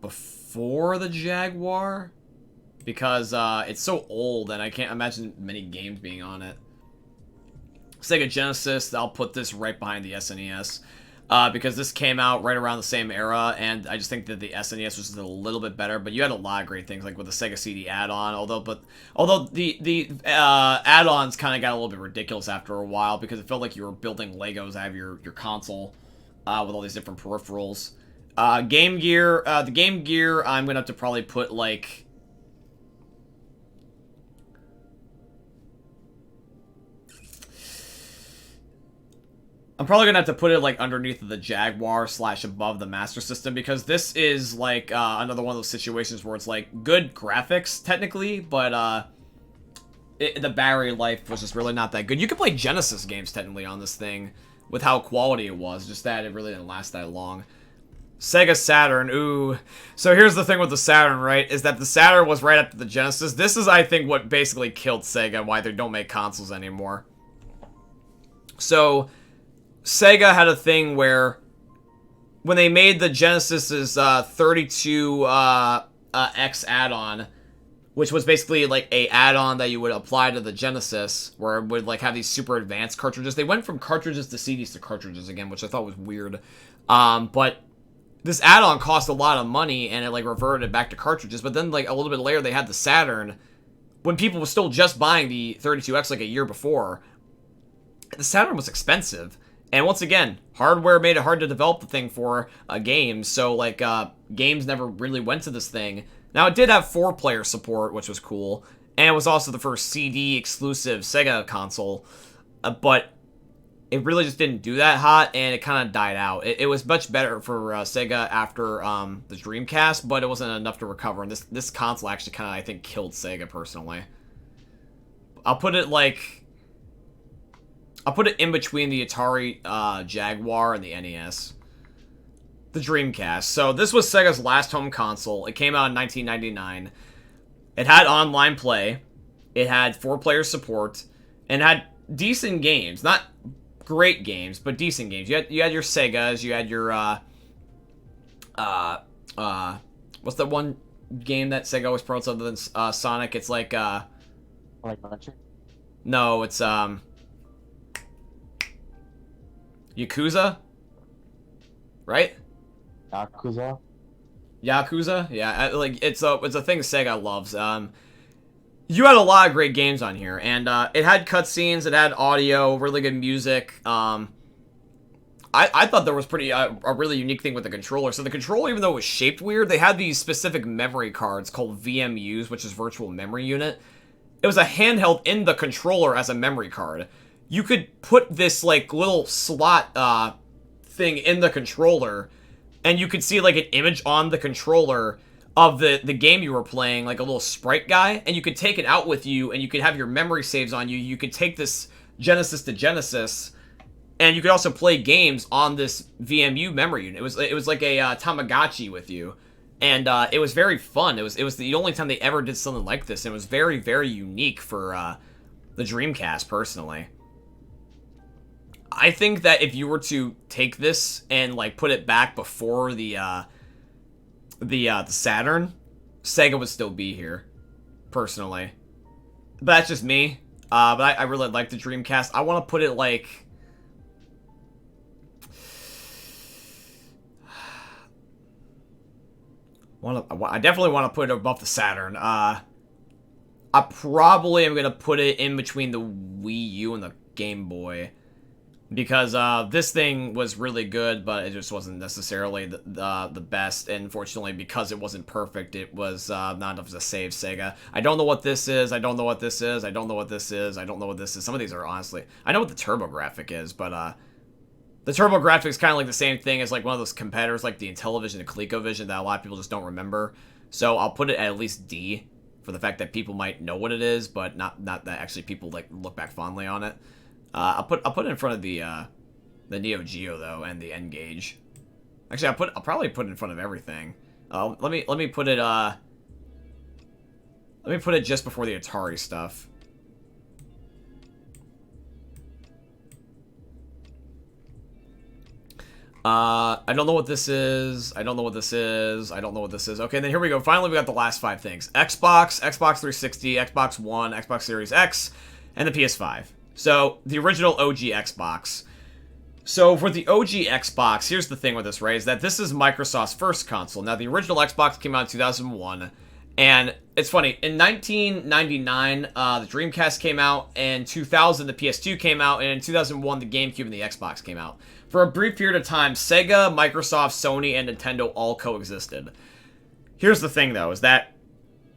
before the Jaguar, because it's so old and I can't imagine many games being on it. Sega Genesis, I'll put this right behind the SNES, because this came out right around the same era, and I just think that the SNES was a little bit better, but you had a lot of great things, like with the Sega CD add-on, although the add-ons kind of got a little bit ridiculous after a while, because it felt like you were building Legos out of your console, with all these different peripherals. Game Gear, the Game Gear, I'm gonna have to probably put, like, I'm probably gonna have to put it like underneath the Jaguar / above the Master System, because this is like another one of those situations where it's like good graphics technically, but the battery life was just really not that good. You could play Genesis games technically on this thing with how quality it was, just that it really didn't last that long. Sega Saturn, ooh. So here's the thing with the Saturn, right, is that the Saturn was right after the Genesis. This is, I think, what basically killed Sega, why they don't make consoles anymore. So Sega had a thing where when they made the Genesis's 32X add-on, which was basically like a add-on that you would apply to the Genesis, where it would like have these super advanced cartridges. They went from cartridges to CDs to cartridges again, which I thought was weird. But this add-on cost a lot of money, and it like reverted back to cartridges. But then like a little bit later, they had the Saturn, when people were still just buying the 32X like a year before. The Saturn was expensive. And once again, hardware made it hard to develop the thing for games, so like games never really went to this thing. Now it did have 4-player support, which was cool, and it was also the first CD exclusive Sega console, but it really just didn't do that hot, and it kind of died out. It was much better for Sega after the Dreamcast, but it wasn't enough to recover, and this console actually kind of, I think, killed Sega personally. I'll put it in between the Atari Jaguar and the NES. The Dreamcast. So this was Sega's last home console. It came out in 1999. It had online play. It had 4-player support. And had decent games. Not great games, but decent games. You had your Segas. You had your, what's that one game that Sega always promotes other than Sonic? It's like, no, it's, Yakuza? Right? Yakuza? Yeah, like it's a thing Sega loves. You had a lot of great games on here, and it had cutscenes, it had audio, really good music. I thought there was a really unique thing with the controller. So the controller, even though it was shaped weird, they had these specific memory cards called VMUs, which is Virtual Memory Unit. It was a handheld in the controller as a memory card. You could put this like little slot thing in the controller, and you could see like an image on the controller of the game you were playing, like a little sprite guy, and you could take it out with you, and you could have your memory saves on you. You could take this Genesis to Genesis, and you could also play games on this VMU memory unit. It was like a Tamagotchi with you, and it was very fun. It was the only time they ever did something like this, and it was very, very unique for the Dreamcast, personally. I think that if you were to take this and like put it back before the Saturn, Sega would still be here, personally. But that's just me. But I really like the Dreamcast. I want to put it like... I definitely want to put it above the Saturn. I probably am going to put it in between the Wii U and the Game Boy. Because this thing was really good, but it just wasn't necessarily the best. And unfortunately, because it wasn't perfect, it was not enough to save Sega. I don't know what this is. I don't know what this is. I don't know what this is. I don't know what this is. Some of these are honestly... I know what the TurboGrafx is, but the TurboGrafx is kind of like the same thing as like one of those competitors like the Intellivision and ColecoVision that a lot of people just don't remember. So I'll put it at least D for the fact that people might know what it is, but not that actually people like look back fondly on it. I'll put it in front of the Neo Geo though, and the N-Gage. Actually, I'll probably put it in front of everything. Let me put it just before the Atari stuff. I don't know what this is. I don't know what this is. I don't know what this is. Okay, then here we go. Finally, we got the last 5 things. Xbox, Xbox 360, Xbox One, Xbox Series X, and the PS5. So, the original OG Xbox. So, for the OG Xbox, here's the thing with this, right, is that this is Microsoft's first console. Now, the original Xbox came out in 2001, and it's funny, in 1999, the Dreamcast came out, in 2000, the PS2 came out, and in 2001, the Gamecube and the Xbox came out. For a brief period of time, Sega, Microsoft, Sony, and Nintendo all coexisted. Here's the thing, though, is that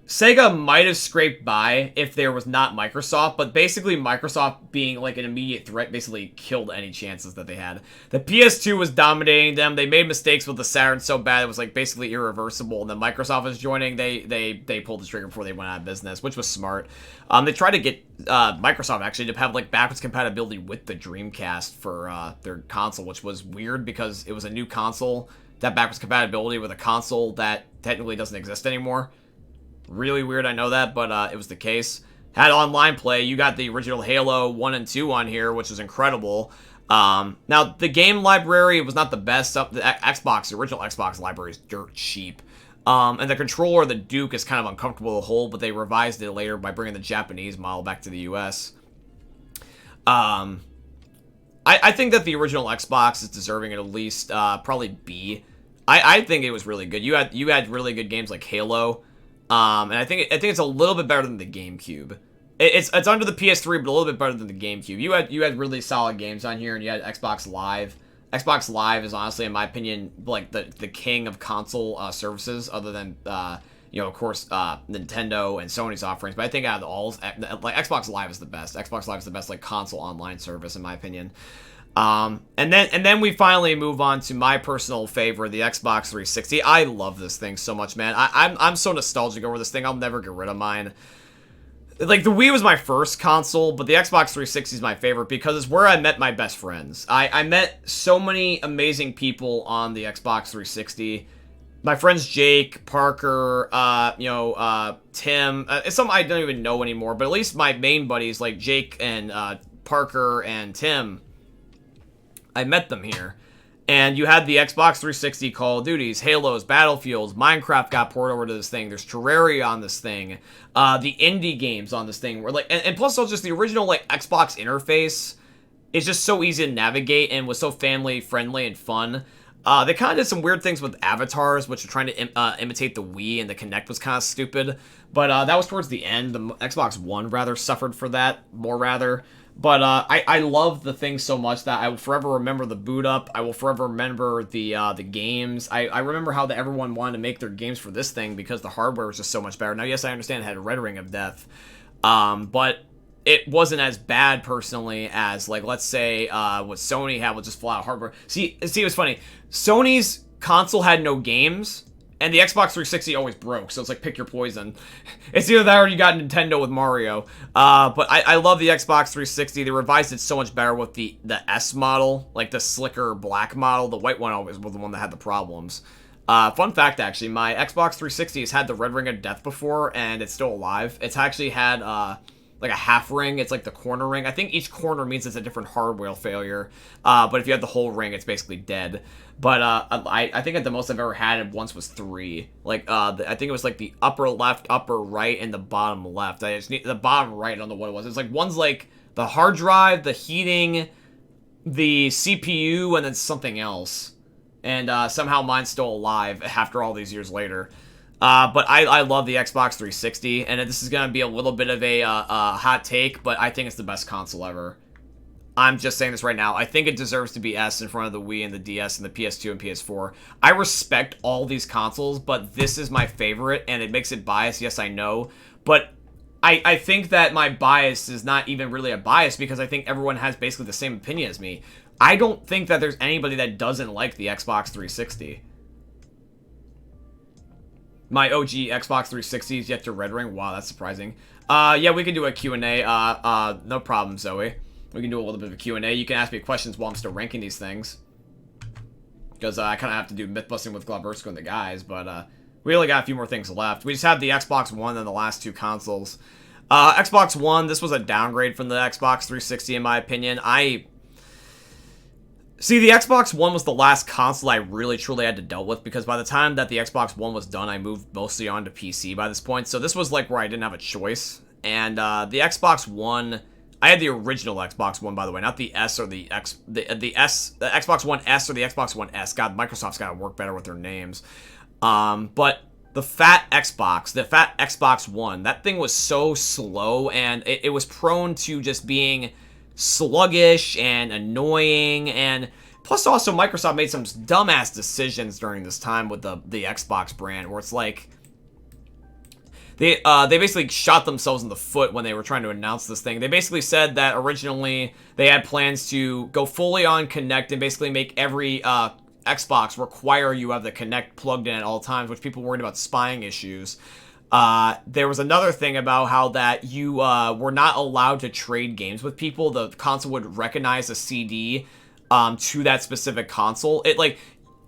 Sega might have scraped by if there was not Microsoft, but basically Microsoft being like an immediate threat basically killed any chances that they had. The PS2 was dominating them. They made mistakes with the Saturn so bad it was like basically irreversible. And then Microsoft was joining. They pulled the trigger before they went out of business, which was smart. They tried to get Microsoft actually to have like backwards compatibility with the Dreamcast for their console, which was weird because it was a new console that backwards compatibility with a console that technically doesn't exist anymore. Really weird, I know that, but it was the case. Had online play. You got the original Halo 1 and 2 on here, which was incredible. Now, the game library was not the best. The original Xbox library is dirt cheap. And the controller, the Duke, is kind of uncomfortable to hold, but they revised it later by bringing the Japanese model back to the US. I think that the original Xbox is deserving at least probably B. I think it was really good. You had really good games like Halo. And I think it's a little bit better than the GameCube. It's under the PS3, but a little bit better than the GameCube. You had really solid games on here, and you had Xbox Live. Xbox Live is honestly, in my opinion, like the king of console services, other than of course, Nintendo and Sony's offerings. But I think out of all, like Xbox Live is the best. Xbox Live is the best like console online service, in my opinion. And then we finally move on to my personal favorite, the Xbox 360. I love this thing so much, man. I'm so nostalgic over this thing. I'll never get rid of mine. Like, the Wii was my first console, but the Xbox 360 is my favorite because it's where I met my best friends. I met so many amazing people on the Xbox 360. My friends Jake, Parker, Tim. Some I don't even know anymore, but at least my main buddies like Jake and Parker and Tim, I met them here. And you had the Xbox 360 Call of Duties, Halos, Battlefields, Minecraft got ported over to this thing. There's Terraria on this thing. The indie games on this thing were like, and plus also just the original like Xbox interface is just so easy to navigate and was so family friendly and fun. They kind of did some weird things with avatars, which were trying to imitate the Wii, and the Kinect was kind of stupid. But that was towards the end. The Xbox One rather suffered for that, more rather. But I love the thing so much that I will forever remember the boot up. I will forever remember the games. I remember how everyone wanted to make their games for this thing because the hardware was just so much better. Now, yes, I understand it had a Red Ring of Death, but it wasn't as bad personally as, like, let's say what Sony had with just flat hardware. See, it was funny. Sony's console had no games, and the Xbox 360 always broke, so it's like, pick your poison. It's either that or you got Nintendo with Mario. But I love the Xbox 360. They revised it so much better with the S model, like the slicker black model. The white one always was the one that had the problems. Fun fact, actually, my Xbox 360 has had the red ring of death before, and it's still alive. It's actually had, like a half ring. It's like the corner ring. I think each corner means it's a different hardware failure. But if you have the whole ring, it's basically dead. But I think at the most I've ever had it once was 3. Like, I think it was like the upper left, upper right, and the bottom left. I just need the bottom right. I don't know what it was. It's like one's like the hard drive, the heating, the CPU, and then something else. And somehow mine's still alive after all these years later. But I love the Xbox 360, and this is going to be a little bit of a hot take, but I think it's the best console ever. I'm just saying this right now. I think it deserves to be S in front of the Wii and the DS and the PS2 and PS4. I respect all these consoles, but this is my favorite, and it makes it biased. Yes, I know. But I think that my bias is not even really a bias, because I think everyone has basically the same opinion as me. I don't think that there's anybody that doesn't like the Xbox 360. My OG Xbox 360 is yet to red ring. Wow, that's surprising. Yeah, we can do a Q&A. No problem, Zoe. We can do a little bit of a Q&A. You can ask me questions while I'm still ranking these things. Because I kind of have to do myth-busting with Gloversko and the guys, but we only got a few more things left. We just have the Xbox One and the last 2 consoles. Xbox One, this was a downgrade from the Xbox 360 in my opinion. See, the Xbox One was the last console I really truly had to deal with, because by the time that the Xbox One was done, I moved mostly onto PC by this point. So this was like where I didn't have a choice. And the Xbox One, I had the original Xbox One, by the way, not the S or the Xbox One S or the Xbox One S. God, Microsoft's got to work better with their names. But the fat Xbox One, that thing was so slow, and it was prone to just being sluggish and annoying, and plus also Microsoft made some dumbass decisions during this time with the Xbox brand, where it's like they basically shot themselves in the foot when they were trying to announce this thing. They basically said that originally they had plans to go fully on Kinect and basically make every Xbox require you have the Kinect plugged in at all times, which people worried about spying issues. There was another thing about how that you were not allowed to trade games with people. The console would recognize a CD to that specific console. It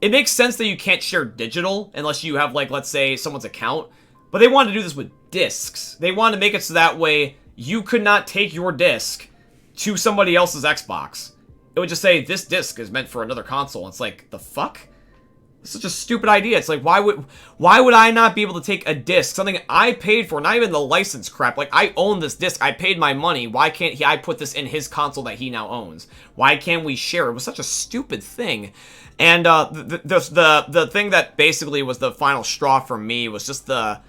makes sense that you can't share digital unless you have, like, let's say, someone's account. But they wanted to do this with discs. They wanted to make it so that way you could not take your disc to somebody else's Xbox. It would just say, this disc is meant for another console. It's like, the fuck? It's such a stupid idea. It's like, why would I not be able to take a disc, something I paid for, not even the license crap. Like, I own this disc, I paid my money. Why can't I put this in his console that he now owns? Why can't we share? It was such a stupid thing. And the thing that basically was the final straw for me was just the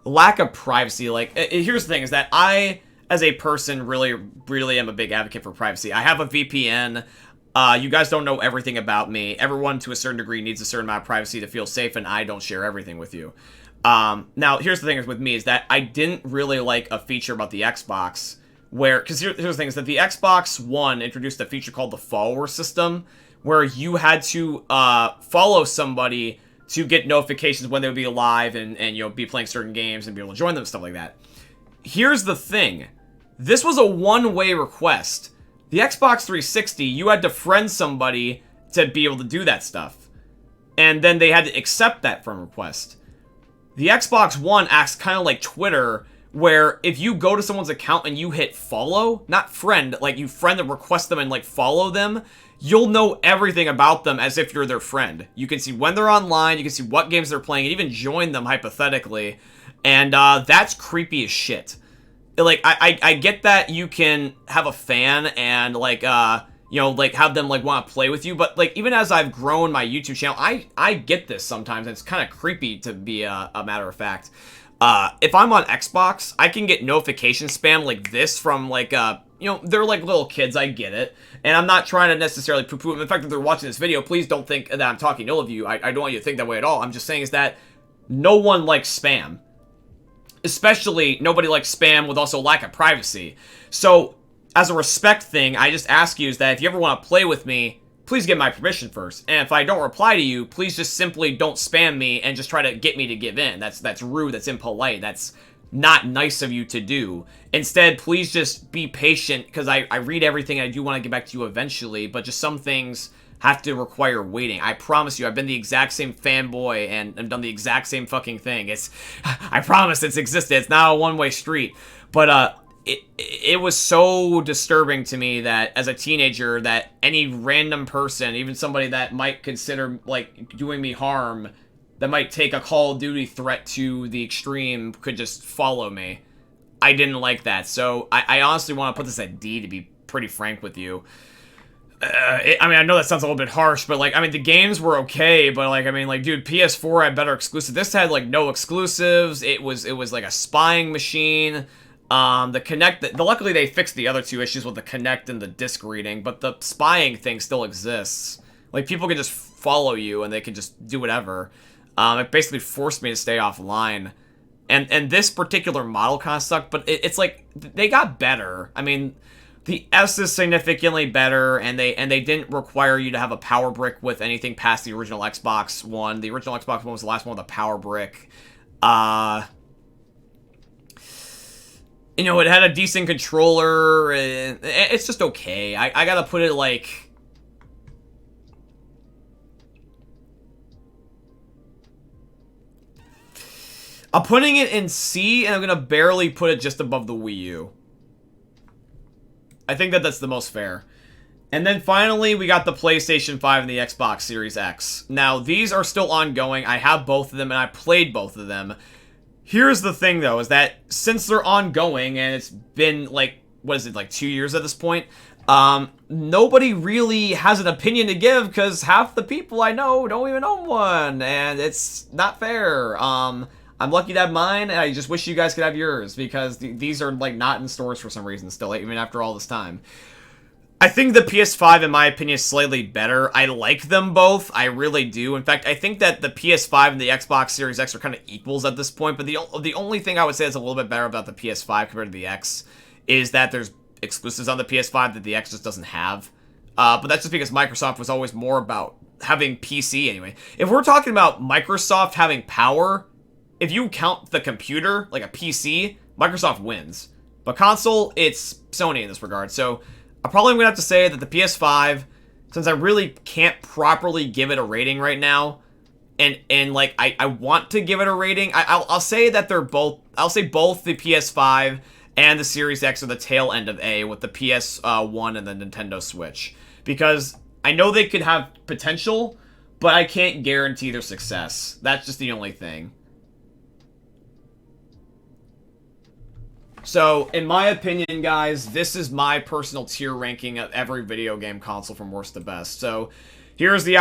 lack of privacy. Like, here's the thing, is that I, as a person, really am a big advocate for privacy. I have a VPN. You guys don't know everything about me. Everyone, to a certain degree, needs a certain amount of privacy to feel safe, and I don't share everything with you. Now, here's the thing with me, is that I didn't really like a feature about the Xbox, where, because here's the thing, is that the Xbox One introduced a feature called the follower system, where you had to follow somebody to get notifications when they would be live and be playing certain games and be able to join them and stuff like that. Here's the thing. This was a one-way request. The Xbox 360, you had to friend somebody to be able to do that stuff. And then they had to accept that friend request. The Xbox One acts kind of like Twitter, where if you go to someone's account and you hit follow, not friend, like you friend and request them and like follow them, you'll know everything about them as if you're their friend. You can see when they're online, you can see what games they're playing, and even join them hypothetically. And that's creepy as shit. Like, I get that you can have a fan and, like, like, have them, like, want to play with you, but, like, even as I've grown my YouTube channel, I get this sometimes, and it's kind of creepy, to be a matter of fact. If I'm on Xbox, I can get notification spam like this from, like, they're like little kids, I get it, and I'm not trying to necessarily poo-poo them. In fact, if they're watching this video, please don't think that I'm talking ill of you. I don't want you to think that way at all. I'm just saying is that no one likes spam. especially nobody likes spam with also lack of privacy. So, as a respect thing, I just ask you is that if you ever want to play with me, please get my permission first. And if I don't reply to you, please just simply don't spam me and just try to get me to give in. That's rude, that's impolite, that's not nice of you to do. Instead, please just be patient, because I read everything, I do want to get back to you eventually, but just some things have to require waiting. I promise you, I've been the exact same fanboy and done the exact same fucking thing. I promise it's existed. It's not a one-way street. But, it was so disturbing to me that, as a teenager, that any random person, even somebody that might consider, like, doing me harm, that might take a Call of Duty threat to the extreme, could just follow me. I didn't like that, so I honestly want to put this at D, to be pretty frank with you. I mean, I know that sounds a little bit harsh, but, like, I mean, the games were okay, but, like, I mean, like, dude, PS4 had better exclusives. This had, like, no exclusives. It was like a spying machine. The Kinect, luckily they fixed the other two issues with the Kinect and the disc reading, but the spying thing still exists. Like, people can just follow you, and they can just do whatever. It basically forced me to stay offline. And this particular model kind of sucked, but it's like, they got better. I mean, the S is significantly better, and they didn't require you to have a power brick with anything past the original Xbox One. The original Xbox One was the last one with a power brick. You know, it had a decent controller, and it's just okay. I gotta put it, like... I'm putting it in C, and I'm gonna barely put it just above the Wii U. I think that's the most fair. And then finally, we got the PlayStation 5 and the Xbox Series X. Now, these are still ongoing. I have both of them, and I played both of them. Here's the thing, though, is that since they're ongoing, and it's been, like, what is it, like 2 years at this point? Nobody really has an opinion to give, because half the people I know don't even own one, and it's not fair. I'm lucky to have mine, and I just wish you guys could have yours, because these are, like, not in stores for some reason still, even after all this time. I think the PS5, in my opinion, is slightly better. I like them both. I really do. In fact, I think that the PS5 and the Xbox Series X are kind of equals at this point, but the only thing I would say is a little bit better about the PS5 compared to the X is that there's exclusives on the PS5 that the X just doesn't have. But that's just because Microsoft was always more about having PC anyway. If we're talking about Microsoft having power, if you count the computer, like a PC, Microsoft wins. But console, it's Sony in this regard. So I probably am going to have to say that the PS5, since I really can't properly give it a rating right now, and like, I want to give it a rating, I'll say that they're both, I'll say both the PS5 and the Series X are the tail end of A, with the PS1 and the Nintendo Switch. Because I know they could have potential, but I can't guarantee their success. That's just the only thing. So, in my opinion, guys, this is my personal tier ranking of every video game console from worst to best. So, here's the